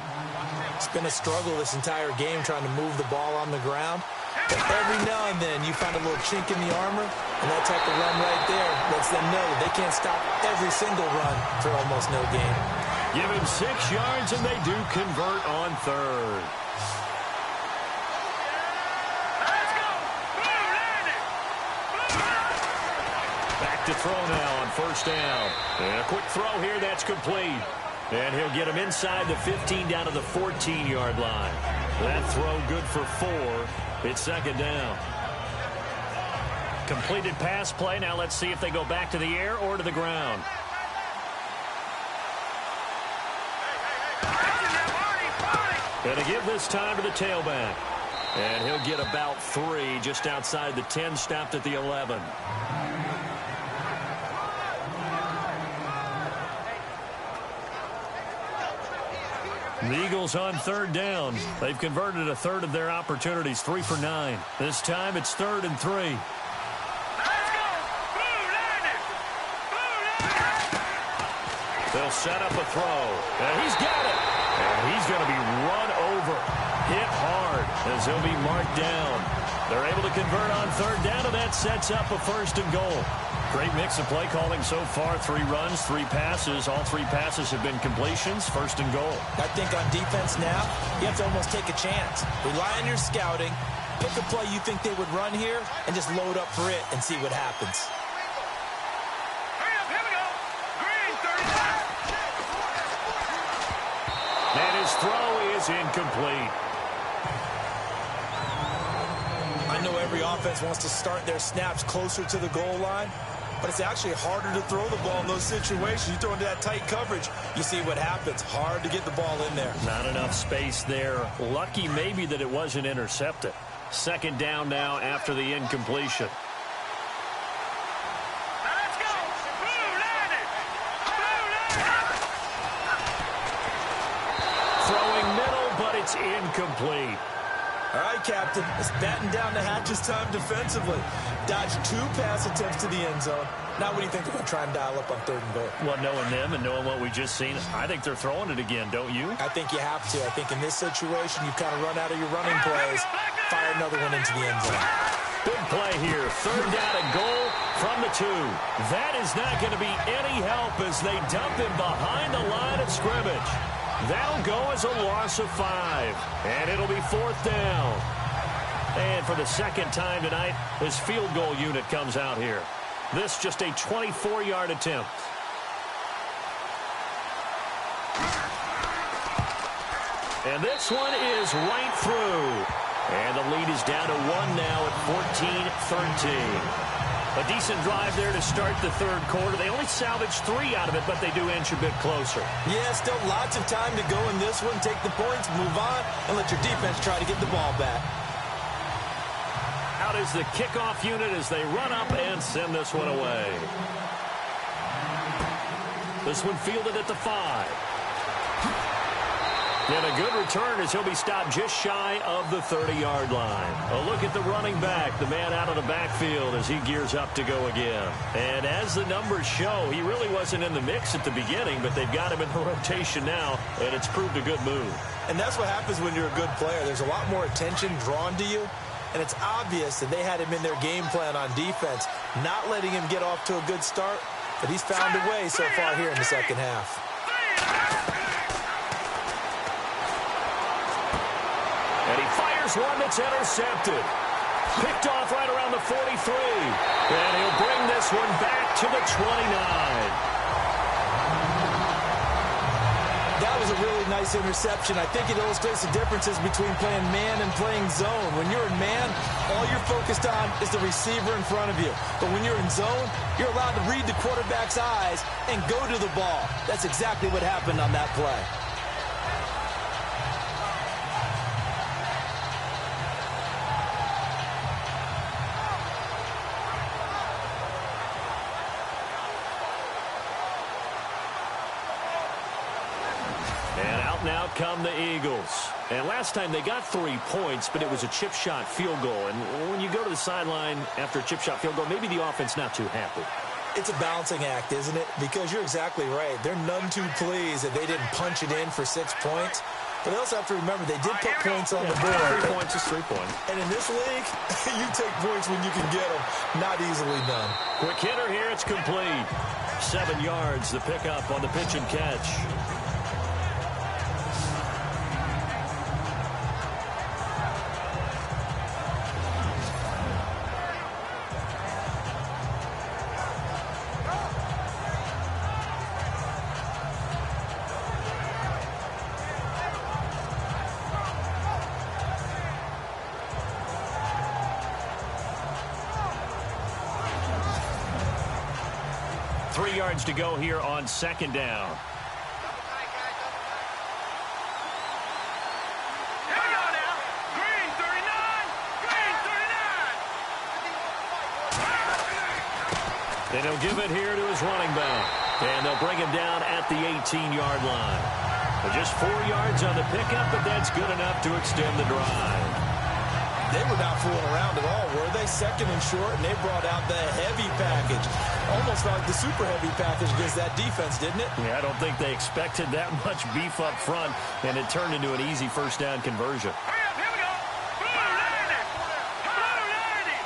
It's been a struggle this entire game trying to move the ball on the ground. But every now and then you find a little chink in the armor, and that type of run right there lets them know they can't stop every single run for almost no gain. Give him 6 yards, and they do convert on 3rd. Back to throw now on first down. And a quick throw here, that's complete. And he'll get him inside the 15 down to the 14-yard line. That throw good for 4. It's 2nd down. Completed pass play. Now let's see if they go back to the air or to the ground. Gonna give this time to the tailback. And he'll get about 3 just outside the 10, stopped at the 11. The Eagles on 3rd down. They've converted a 1/3 of their opportunities, 3 for 9. This time it's 3rd and 3. They'll set up a throw. And he's got it. And he's going to be run over. Hit hard as he'll be marked down. They're able to convert on 3rd down, and that sets up a 1st and goal. Great mix of play calling so far. 3 runs, 3 passes. All 3 passes have been completions. 1st and goal. I think on defense now, you have to almost take a chance. Rely on your scouting. Pick a play you think they would run here and just load up for it and see what happens. And his throw is incomplete. I know every offense wants to start their snaps closer to the goal line, but it's actually harder to throw the ball in those situations. You throw into that tight coverage, you see what happens. Hard to get the ball in there. Not enough space there. Lucky maybe that it wasn't intercepted. 2nd down now after the incompletion. Throwing middle, but it's incomplete. All right, Captain, it's batten down the hatches time defensively. Dodged 2 pass attempts to the end zone. Now what do you think they're going to try and dial up on 3rd and goal? Well, knowing them and knowing what we just seen, I think they're throwing it again, don't you? I think you have to. I think in this situation, you kind of run out of your running plays, fire another one into the end zone. Big play here. 3rd down and goal from the 2. That is not going to be any help as they dump him behind the line of scrimmage. That'll go as a loss of 5. And it'll be 4th down. And for the 2nd time tonight, his field goal unit comes out here. This just a 24-yard attempt. And this one is right through. And the lead is down to 1 now at 14-13. A decent drive there to start the 3rd quarter. They only salvaged 3 out of it, but they do inch a bit closer. Yeah, still lots of time to go in this one. Take the points, move on, and let your defense try to get the ball back. out is the kickoff unit as they run up and send this one away. This one fielded at the 5. And a good return as he'll be stopped just shy of the 30-yard line. A look at the running back, the man out of the backfield as he gears up to go again. And as the numbers show, he really wasn't in the mix at the beginning, but they've got him in the rotation now, and it's proved a good move. And that's what happens when you're a good player. There's a lot more attention drawn to you, and it's obvious that they had him in their game plan on defense, not letting him get off to a good start, but he's found a way so far here in the second half. And he fires one that's intercepted. Picked off right around the 43. And he'll bring this one back to the 29. That was a really nice interception. I think it illustrates the differences between playing man and playing zone. When you're in man, all you're focused on is the receiver in front of you. But when you're in zone, you're allowed to read the quarterback's eyes and go to the ball. That's exactly what happened on that play. Now come the Eagles. And last time they got 3 points, but it was a chip shot field goal. And when you go to the sideline after a chip shot field goal, maybe the offense not too happy. It's a balancing act, isn't it? Because you're exactly right. They're none too pleased that they didn't punch it in for 6 points. But they also have to remember they did put points on the board. 3 points is 3 points. And in this league, you take points when you can get them. Not easily done. Quick hitter here. It's complete. 7 yards, the pickup on the pitch and catch. To go here on second down. Here we go now. Green 39. Green 39. And he'll give it here to his running back. And they'll bring him down at the 18-yard line. Just 4 yards on the pickup, but that's good enough to extend the drive. They were not fooling around at all, were they? Second and short, and they brought out the heavy package. Almost like the super heavy package against that defense, didn't it? Yeah, I don't think they expected that much beef up front, and it turned into an easy first down conversion. Hurry up, here we go. Blue landing. Blue landing.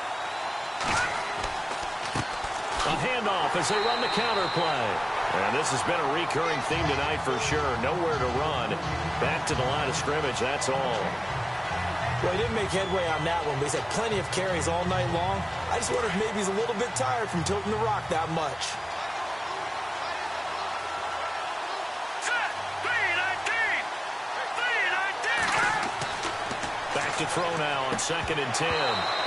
A handoff as they run the counter play. And this has been a recurring theme tonight for sure. Nowhere to run. Back to the line of scrimmage, that's all. Well, he didn't make headway on that one, but he's had plenty of carries all night long. I just wonder if maybe he's a little bit tired from tilting the rock that much. Set. 319. 319. Back to throw now on 2nd and 10.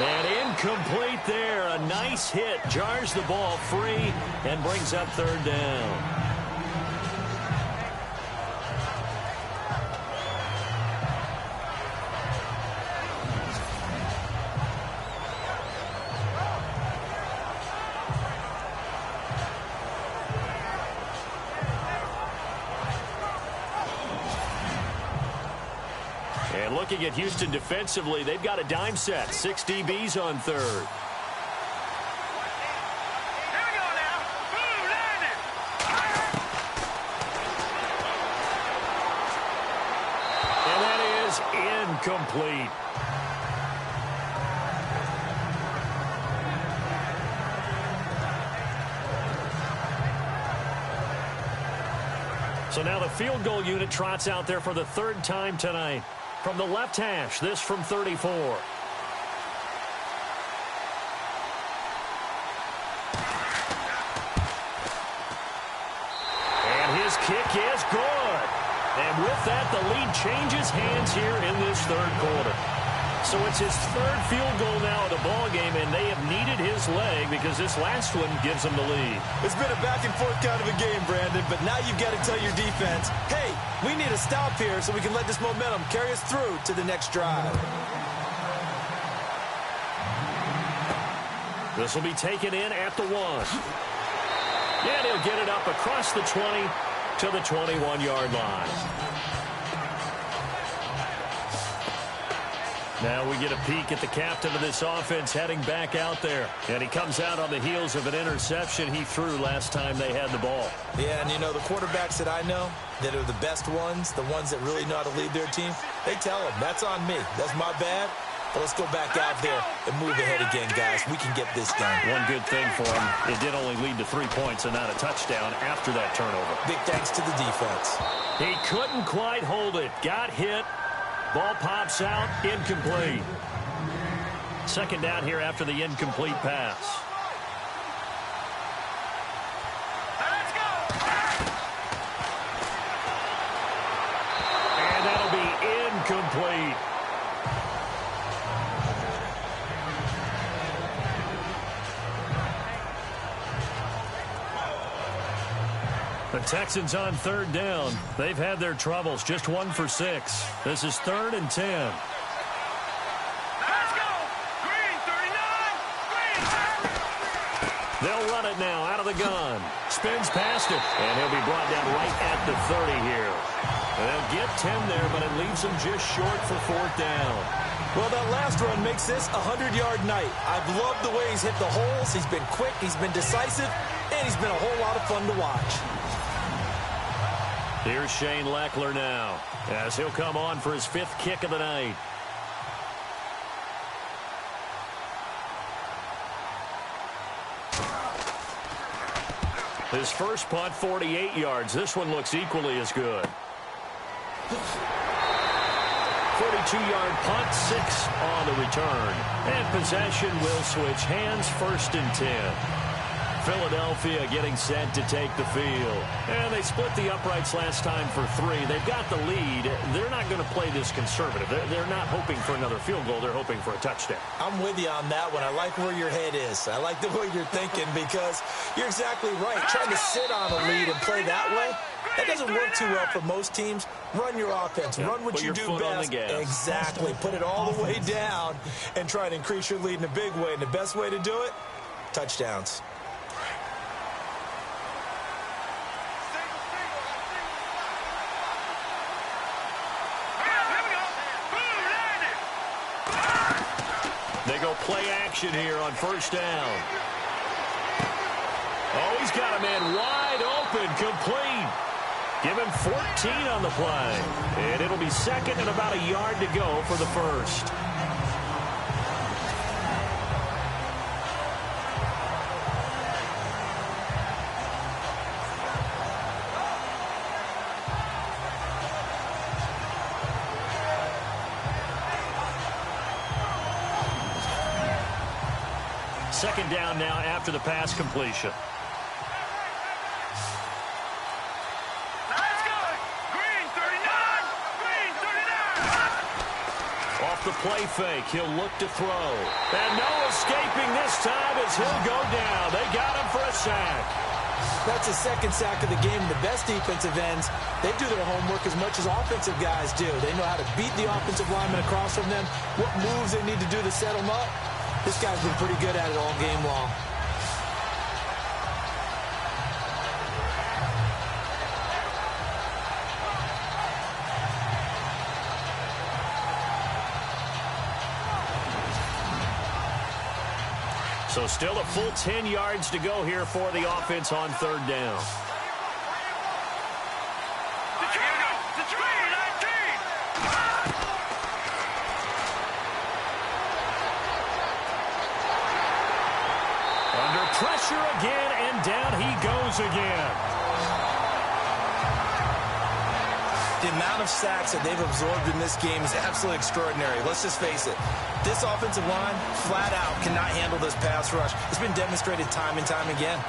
And incomplete there. A nice hit. Jars the ball free and brings up 3rd down. And looking at Houston defensively, they've got a dime set. 6 DBs on 3rd. Here we go now. Blue landing. And that is incomplete. So now the field goal unit trots out there for the 3rd time tonight. From the left hash, this from 34. And his kick is good. And with that, the lead changes hands here in this 3rd quarter. So it's his 3rd field goal now of the ball game, and they have needed his leg because this last one gives them the lead. It's been a back-and-forth kind of a game, Brandon, but now you've got to tell your defense, hey, we need a stop here so we can let this momentum carry us through to the next drive. This will be taken in at the 1. And he'll get it up across the 20 to the 21-yard line. Now we get a peek at the captain of this offense heading back out there. And he comes out on the heels of an interception he threw last time they had the ball. Yeah, and you know, the quarterbacks that I know that are the best ones, the ones that really know how to lead their team, they tell them, that's on me. That's my bad. But let's go back out there and move ahead again, guys. We can get this done. One good thing for him, it did only lead to 3 points and not a touchdown after that turnover. Big thanks to the defense. He couldn't quite hold it. Got hit. Ball pops out. Incomplete. Second down here after the incomplete pass. Let's go. And that'll be incomplete. The Texans on third down. They've had their troubles. Just 1 for 6. This is 3rd and 10. Let's go. Green 39. Green. They'll run it now out of the gun. Spins past it. And he'll be brought down right at the 30 here. They'll get 10 there, but it leaves them just short for 4th down. Well, that last run makes this a 100-yard night. I've loved the way he's hit the holes. He's been quick. He's been decisive. And he's been a whole lot of fun to watch. Here's Shane Leckler now as he'll come on for his 5th kick of the night. His first punt, 48 yards. This one looks equally as good. 42-yard punt, 6 on the return. And possession will switch hands, 1st and 10. Philadelphia getting set to take the field. And they split the uprights last time for 3. They've got the lead. They're not going to play this conservative. They're not hoping for another field goal. They're hoping for a touchdown. I'm with you on that one. I like where your head is. I like the way you're thinking because you're exactly right. Trying to sit on a lead and play that way, that doesn't work too well for most teams. Run your offense. Run what you do best. Exactly. Put it all the way down and try to increase your lead in a big way. And the best way to do it, touchdowns. They go play action here on 1st down. Oh, he's got a man wide open, complete. Give him 14 on the play. And it'll be 2nd and about a yard to go for the 1st. Second down now after the pass completion. Let's go. Green 39. Green 39. Off the play fake, he'll look to throw. And no escaping this time as he'll go down. They got him for a sack. That's the 2nd sack of the game. The best defensive ends, they do their homework as much as offensive guys do. They know how to beat the offensive lineman across from them, what moves they need to do to set them up. This guy's been pretty good at it all game long. So still a full 10 yards to go here for the offense on 3rd down. Pressure again, and down he goes again. The amount of sacks that they've absorbed in this game is absolutely extraordinary. Let's just face it. This offensive line, flat out, cannot handle this pass rush. It's been demonstrated time and time again.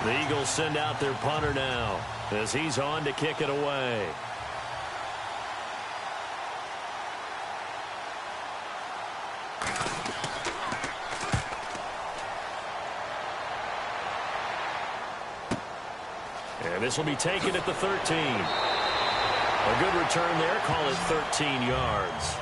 The Eagles send out their punter now as he's on to kick it away. This will be taken at the 13. A good return there. Call it 13 yards.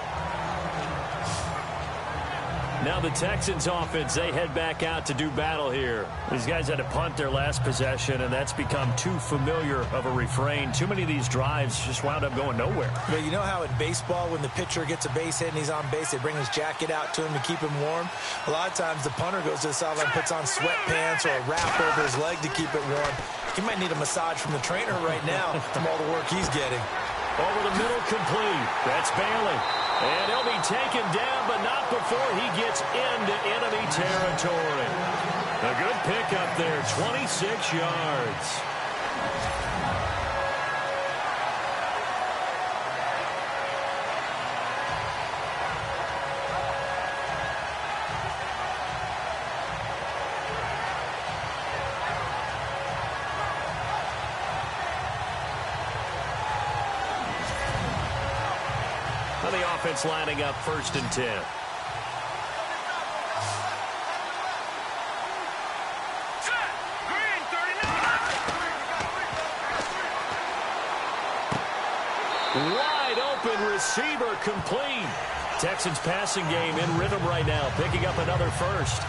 Now the Texans offense, they head back out to do battle here. These guys had to punt their last possession, and that's become too familiar of a refrain. Too many of these drives just wound up going nowhere. But you know how in baseball, when the pitcher gets a base hit and he's on base, they bring his jacket out to him to keep him warm? A lot of times the punter goes to the sideline, puts on sweatpants or a wrap over his leg to keep it warm. He might need a massage from the trainer right now from all the work he's getting. Over the middle, complete. That's Bailey. And he'll be taken down, but not before he gets into enemy territory. A good pickup there, 26 yards. The offense lining up 1st and 10. Wide open receiver complete. Texans passing game in rhythm right now, picking up another first.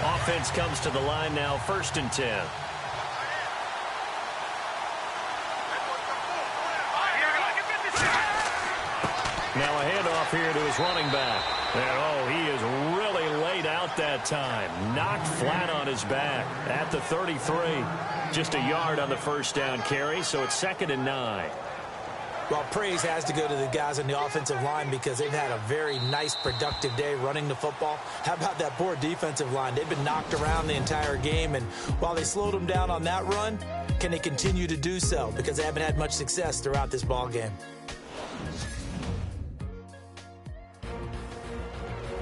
Offense comes to the line now, 1st and 10. Now a handoff here to his running back. And, he is really laid out that time. Knocked flat on his back at the 33. Just a yard on the first down carry, so it's 2nd and 9. Well, praise has to go to the guys on the offensive line because they've had a very nice, productive day running the football. How about that poor defensive line? They've been knocked around the entire game, and while they slowed them down on that run, can they continue to do so? Because they haven't had much success throughout this ball game.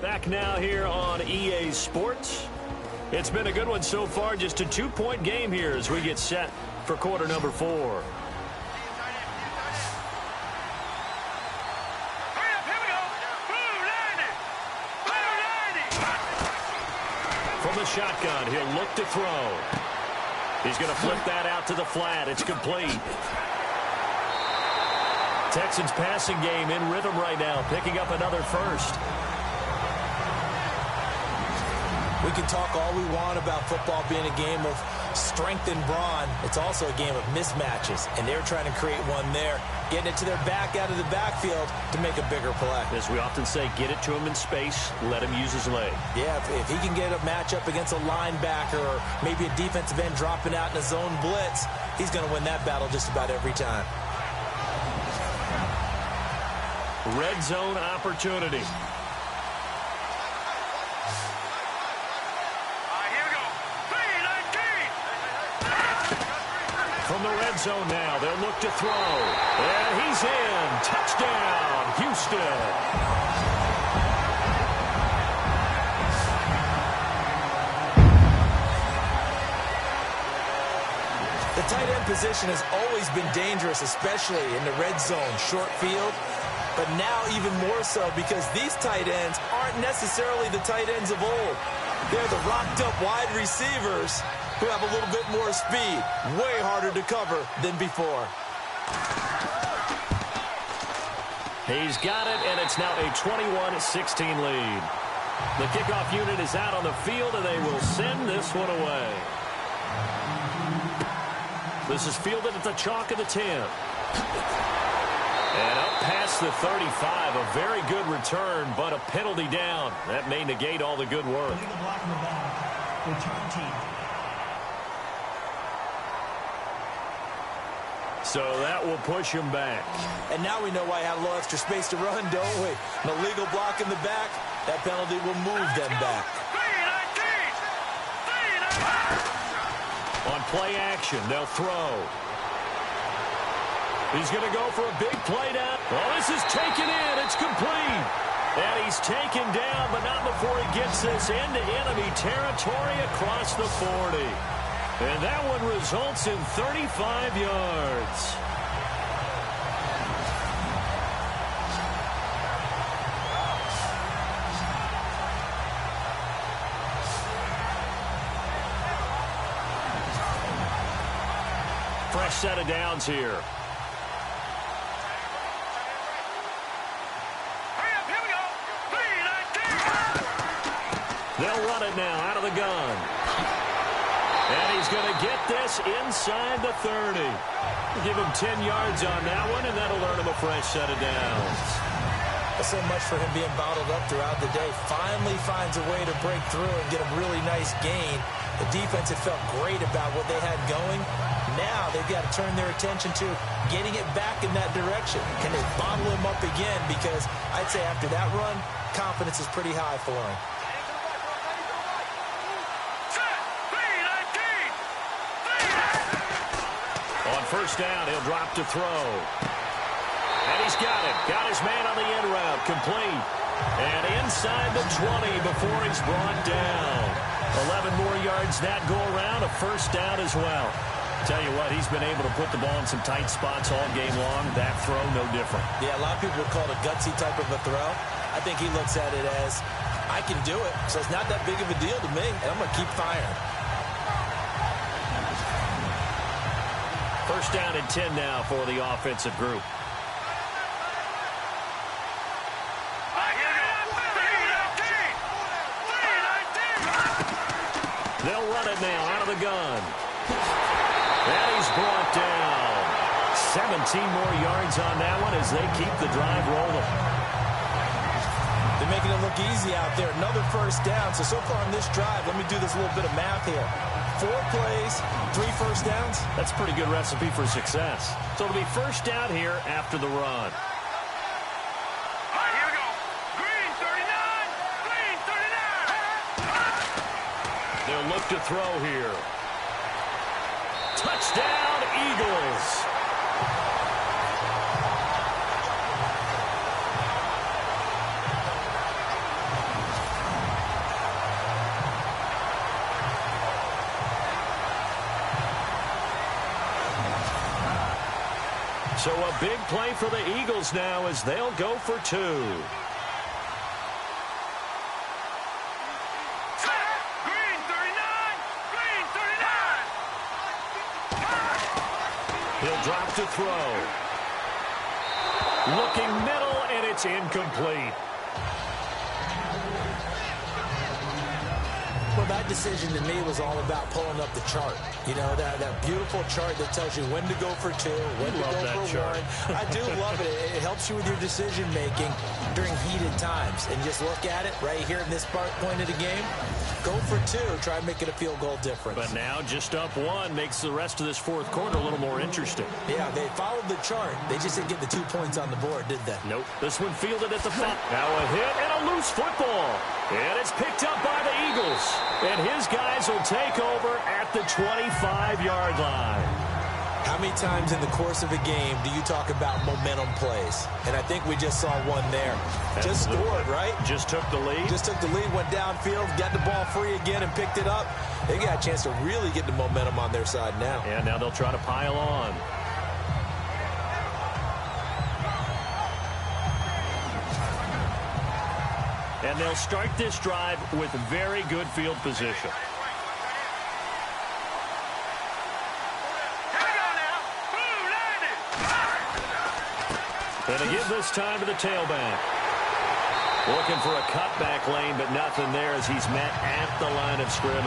Back now here on EA Sports. It's been a good one so far, just a 2-point game here as we get set for quarter number 4. From the shotgun, he'll look to throw. He's going to flip that out to the flat. It's complete. Texans passing game in rhythm right now, picking up another first. We can talk all we want about football being a game of strength and brawn. It's also a game of mismatches, and they're trying to create one there, getting it to their back out of the backfield to make a bigger play. As we often say, get it to him in space, let him use his leg. Yeah, if he can get a matchup against a linebacker or maybe a defensive end dropping out in a zone blitz, he's going to win that battle just about every time. Red zone opportunity. From the red zone now, they'll look to throw. And he's in. Touchdown, Houston. The tight end position has always been dangerous, especially in the red zone, short field. But now even more so because these tight ends aren't necessarily the tight ends of old. They're the rocked-up wide receivers who have a little bit more speed, way harder to cover than before. He's got it, and it's now a 21-16 lead. The kickoff unit is out on the field, and they will send this one away. This is fielded at the chalk of the 10. And up past the 35, a very good return, but a penalty down. That may negate all the good work. Illegal block in the back. Return team. So that will push him back. And now we know why I had a little extra space to run, don't we? An illegal block in the back, that penalty will move them back. On play action, they'll throw. He's going to go for a big play down. Oh, this is taken in. It's complete. And he's taken down, but not before he gets this into enemy territory across the 40. And that one results in 35 yards. fresh set of downs here. Hurry up, here we go. 3, 19. They'll run it now out of the gun. And he's going to get this inside the 30. Give him 10 yards on that one, and that'll earn him a fresh set of downs. So much for him being bottled up throughout the day. Finally finds a way to break through and get a really nice gain. The defense had felt great about what they had going. Now they've got to turn their attention to getting it back in that direction. Can they bottle him up again? Because I'd say after that run, confidence is pretty high for him. On first down, he'll drop to throw. And he's got it. Got his man on the end route. Complete. And inside the 20 before he's brought down. 11 more yards that go around. A first down as well. Tell you what, he's been able to put the ball in some tight spots all game long. That throw, no different. Yeah, a lot of people would call it a gutsy type of a throw. I think he looks at it as, I can do it, so it's not that big of a deal to me, and I'm going to keep firing. First down and 10 now for the offensive group. They'll run it now out of the gun. And he's brought down. 17 more yards on that one as they keep the drive rolling. They're making it look easy out there. Another first down. So far on this drive, let me do this little bit of math here. 4 plays, 3 first downs. That's a pretty good recipe for success. So it'll be first down here after the run. All right, here we go. Green 39. Green 39. They'll look to throw here. Touchdown, Eagles. So a big play for the Eagles now as they'll go for 2. Green 39. Green 39. He'll drop to throw. Looking middle, and it's incomplete. Well, that decision to me was all about pulling up the chart. You know, that beautiful chart that tells you when to go for 2, when to go for 1. I do love it. It helps you with your decision-making during heated times. And just look at it right here in this point of the game. Go for 2. Try and make it a field goal difference. But now just up 1 makes the rest of this fourth quarter a little more interesting. Yeah, they followed the chart. They just didn't get the 2 points on the board, did they? Nope. This one fielded at the 5. Now a hit and a loose football. And it's picked up by the Eagles. And his guys will take over at the 25-yard line. How many times in the course of a game do you talk about momentum plays? And I think we just saw one there. Just scored, right? Just took the lead. Just took the lead, went downfield, got the ball free again and picked it up. They got a chance to really get the momentum on their side now. And now they'll try to pile on. And they'll start this drive with very good field position. And they give this time to the tailback. Looking for a cutback lane, but nothing there as he's met at the line of scrimmage.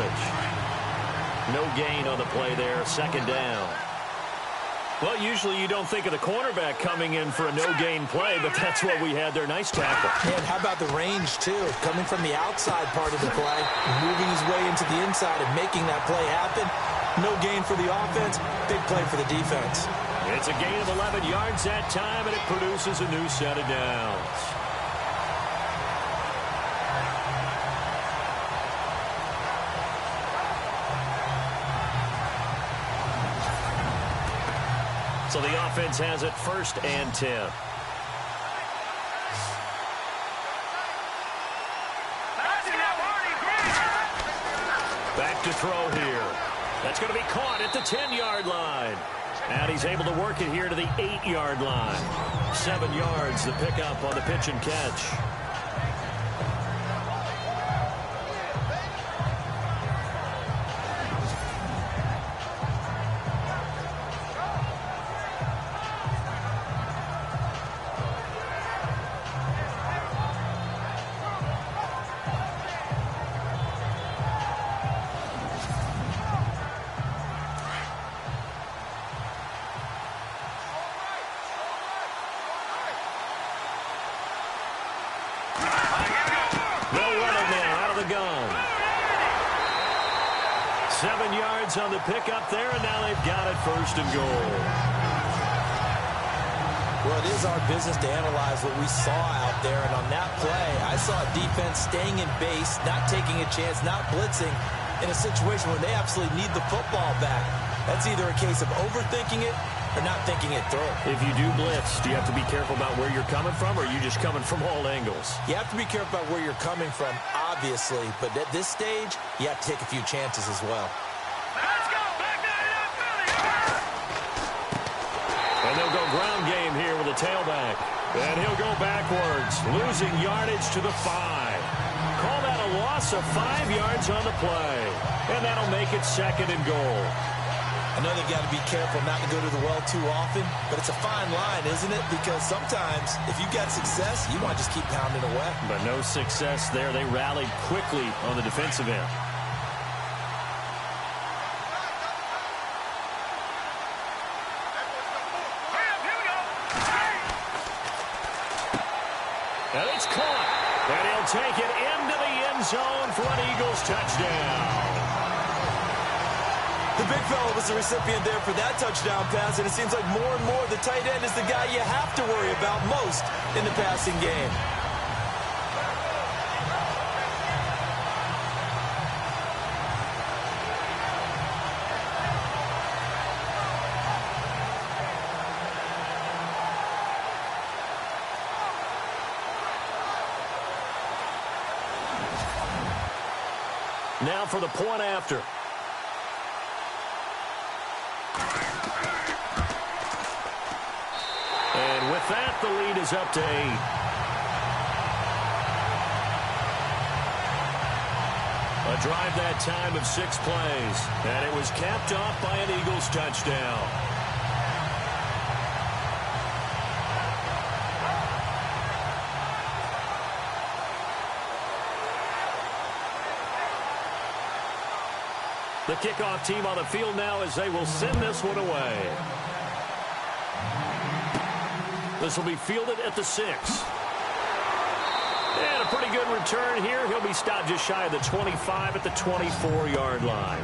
No gain on the play there. Second down. Well, usually you don't think of the cornerback coming in for a no-gain play, but that's what we had there. Nice tackle. And how about the range, too? Coming from the outside part of the play, moving his way into the inside and making that play happen. No gain for the offense, big play for the defense. It's a gain of 11 yards that time, and it produces a new set of downs. So the offense has it first and 10. Back to throw here. That's going to be caught at the 10-yard line. And he's able to work it here to the 8-yard line. 7 yards, the pickup on the pitch and catch. 7 yards on the pickup there, and now they've got it 1st and goal. Well, it is our business to analyze what we saw out there, and on that play, I saw a defense staying in base, not taking a chance, not blitzing, in a situation where they absolutely need the football back. That's either a case of overthinking it or not thinking it through. If you do blitz, do you have to be careful about where you're coming from, or are you just coming from all angles? You have to be careful about where you're coming from, obviously, but at this stage, you have to take a few chances as well. Let's go! Back 99 Philly! And they'll go ground game here with a tailback. And he'll go backwards, losing yardage to the 5. Call that a loss of 5 yards on the play. And that'll make it 2nd and goal. I know they've got to be careful not to go to the well too often, but it's a fine line, isn't it? Because sometimes, if you've got success, you want to just keep pounding away. But no success there. They rallied quickly on the defensive end. And it's caught. And he'll take it into the end zone for an Eagles touchdown. The big fella was the recipient there for that touchdown pass, and it seems like more and more the tight end is the guy you have to worry about most in the passing game. Now for the point after. And with that, the lead is up to 8. A drive that time of 6 plays. And it was capped off by an Eagles touchdown. The kickoff team on the field now as they will send this one away. This will be fielded at the 6. And a pretty good return here. He'll be stopped just shy of the 25 at the 24-yard line.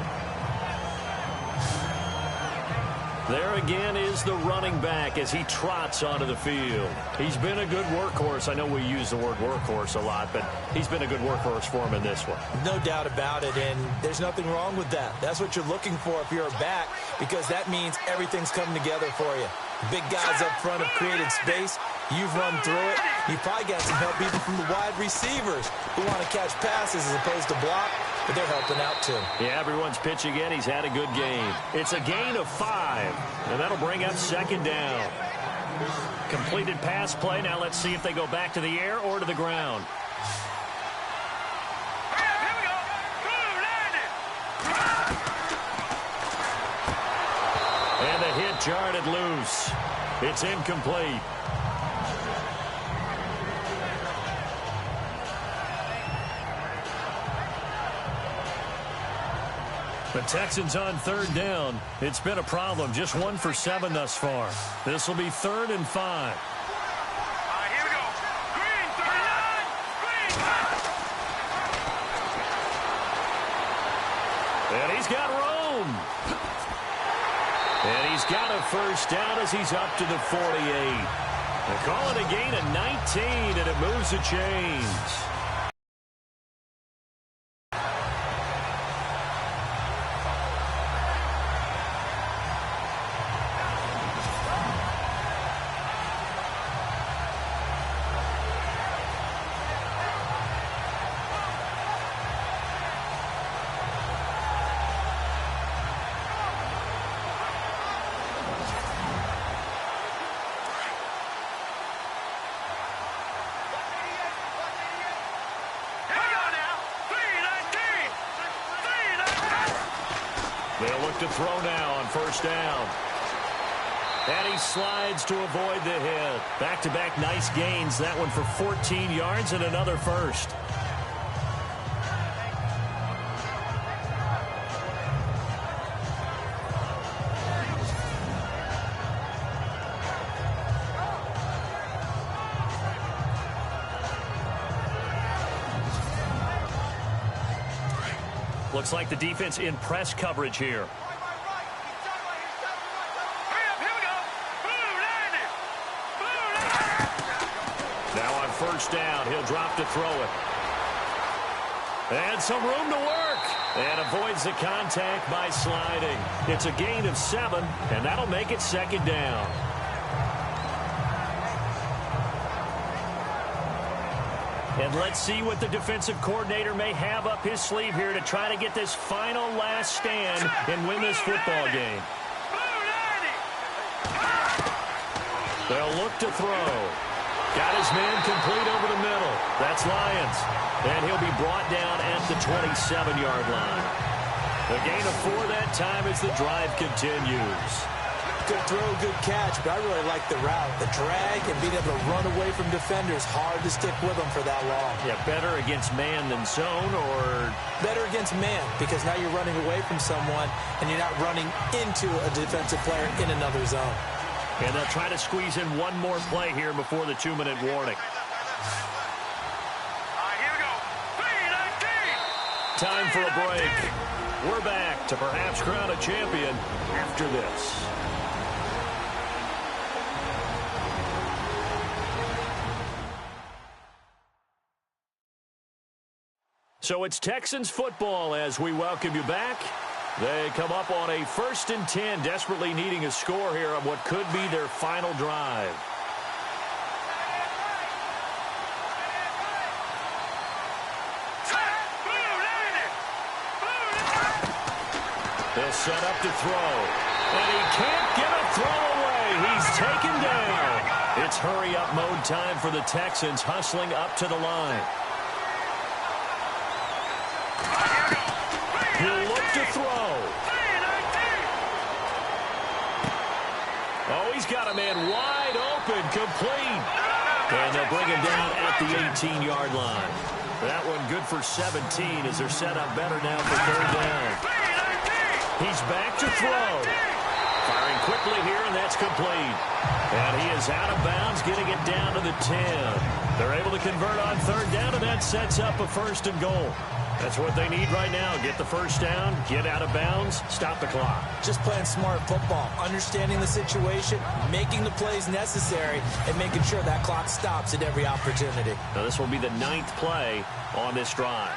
There again is the running back as he trots onto the field. He's been a good workhorse. I know we use the word workhorse a lot, but he's been a good workhorse for him in this one. No doubt about it, and there's nothing wrong with that. That's what you're looking for if you're a back, because that means everything's coming together for you. Big guys up front have created space. You've run through it. You've probably got some help even from the wide receivers who want to catch passes as opposed to block, but they're helping out too. Yeah, everyone's pitching in. He's had a good game. It's a gain of 5, and that'll bring up 2nd down. Completed pass play. Now let's see if they go back to the air or to the ground. Here we go. And the hit jarred it loose. It's incomplete. The Texans on 3rd down. It's been a problem. Just 1 for 7 thus far. This will be 3rd and 5. Here we go. Green, 39. Green. And he's got room. And he's got a 1st down as he's up to the 48. They call it a gain of 19, and it moves the chains. They'll look to throw now on 1st down. And he slides to avoid the hit. Back-to-back nice gains. That one for 14 yards and another 1st. Looks like the defense in press coverage here. Now on first down, he'll drop to throw it. And some room to work. And avoids the contact by sliding. It's a gain of 7, and that'll make it second down. And let's see what the defensive coordinator may have up his sleeve here to try to get this final last stand and win this football game. They'll look to throw. Got his man complete over the middle. That's Lyons. And he'll be brought down at the 27-yard line. A gain of 4 that time as the drive continues. Good throw, good catch, but I really like the route. The drag and being able to run away from defenders, hard to stick with them for that long. Yeah, better against man than zone, or? Better against man, because now you're running away from someone and you're not running into a defensive player in another zone. And they'll try to squeeze in one more play here before the 2-minute warning. Here we go. 3-19. Time for a break. We're back to perhaps crown a champion after this. So it's Texans football as we welcome you back. They come up on a 1st and 10, desperately needing a score here on what could be their final drive. They'll set up to throw. And he can't get a throw away. He's taken down. It's hurry-up mode time for the Texans, hustling up to the line. He'll look to throw. Oh, he's got a man wide open, complete. And they'll bring him down at the 18-yard line. That one good for 17 as they're set up better now for 3rd down. He's back to throw. Firing quickly here, and that's complete. And he is out of bounds, getting it down to the 10. They're able to convert on 3rd down, and that sets up a 1st and goal. That's what they need right now. Get the 1st down, get out of bounds, stop the clock. Just playing smart football, understanding the situation, making the plays necessary, and making sure that clock stops at every opportunity. Now this will be the 9th play on this drive.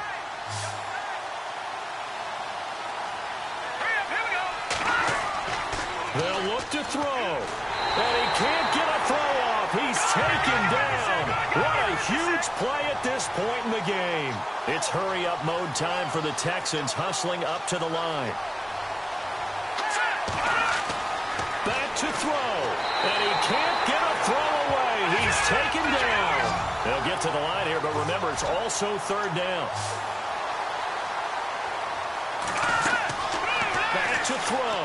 They'll look to throw. And he can't get a throw off. He's taken down. What a huge play at this point in the game. It's hurry-up mode time for the Texans, hustling up to the line. Back to throw. And he can't get a throw away. He's taken down. They'll get to the line here, but remember, it's also 3rd down. Back to throw.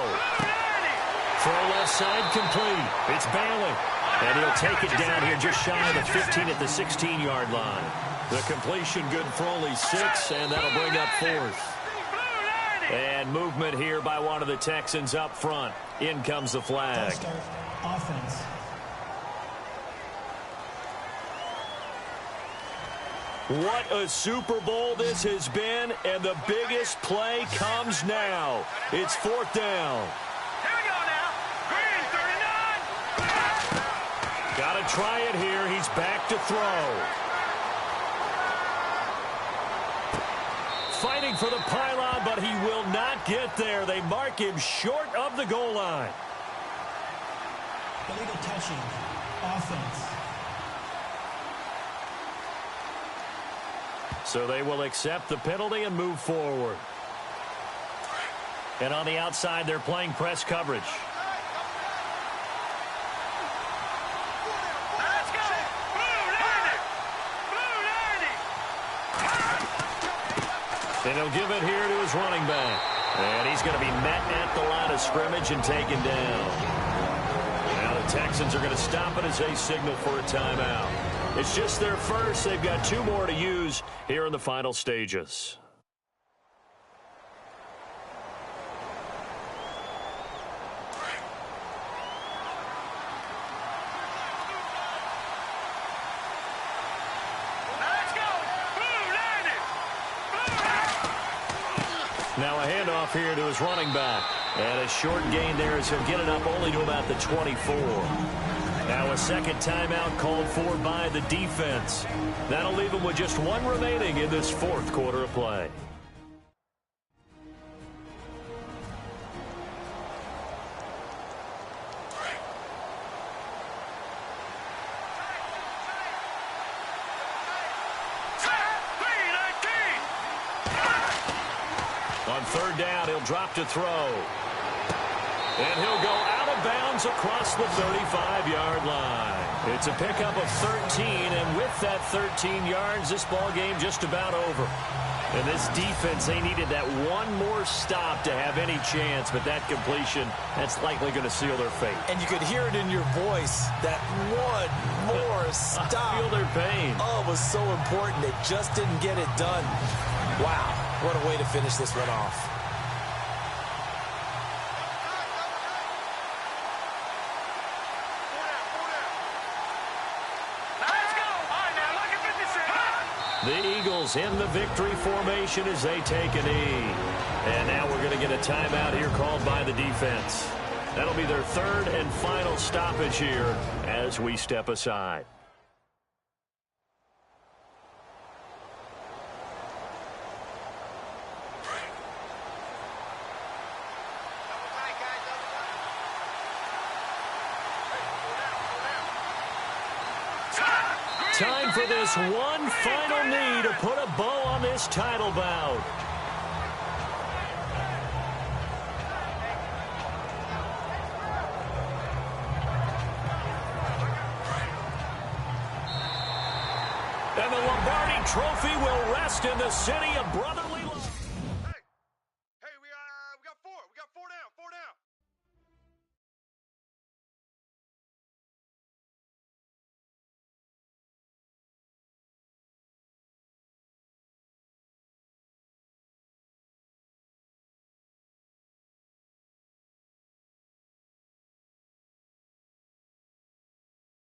Throw left side complete. It's Bailey. And he'll take it down here just shy of the 15 at the 16-yard line. The completion good for only 6, and that'll bring up 4th. And movement here by one of the Texans up front. In comes the flag. Offense. What a Super Bowl this has been, and the biggest play comes now. It's 4th down. Got to try it here. He's back to throw. Fighting for the pylon, but he will not get there. They mark him short of the goal line. Illegal touching. Offense. So they will accept the penalty and move forward. And on the outside, they're playing press coverage. And he'll give it here to his running back. And he's going to be met at the line of scrimmage and taken down. Now the Texans are going to stop it as they signal for a timeout. It's just their first. They've got 2 more to use here in the final stages. Now a handoff here to his running back. And a short gain there as he'll get it up only to about the 24. Now a second timeout called for by the defense. That'll leave him with just one remaining in this fourth quarter of play. On third down, he'll drop to throw. And he'll go out of bounds across the 35-yard line. It's a pickup of 13, and with that 13 yards, this ball game just about over. And this defense, they needed that one more stop to have any chance, but that completion, that's likely going to seal their fate. And you could hear it in your voice, that one more stop. I feel their pain. Oh, it was so important. They just didn't get it done. Wow, what a way to finish this one off. The Eagles in the victory formation as they take a knee. And now we're going to get a timeout here called by the defense. That'll be their third and final stoppage here as we step aside. Time for this one final knee to put a bow on this title bout. And the Lombardi Trophy will rest in the city of Brotherhood.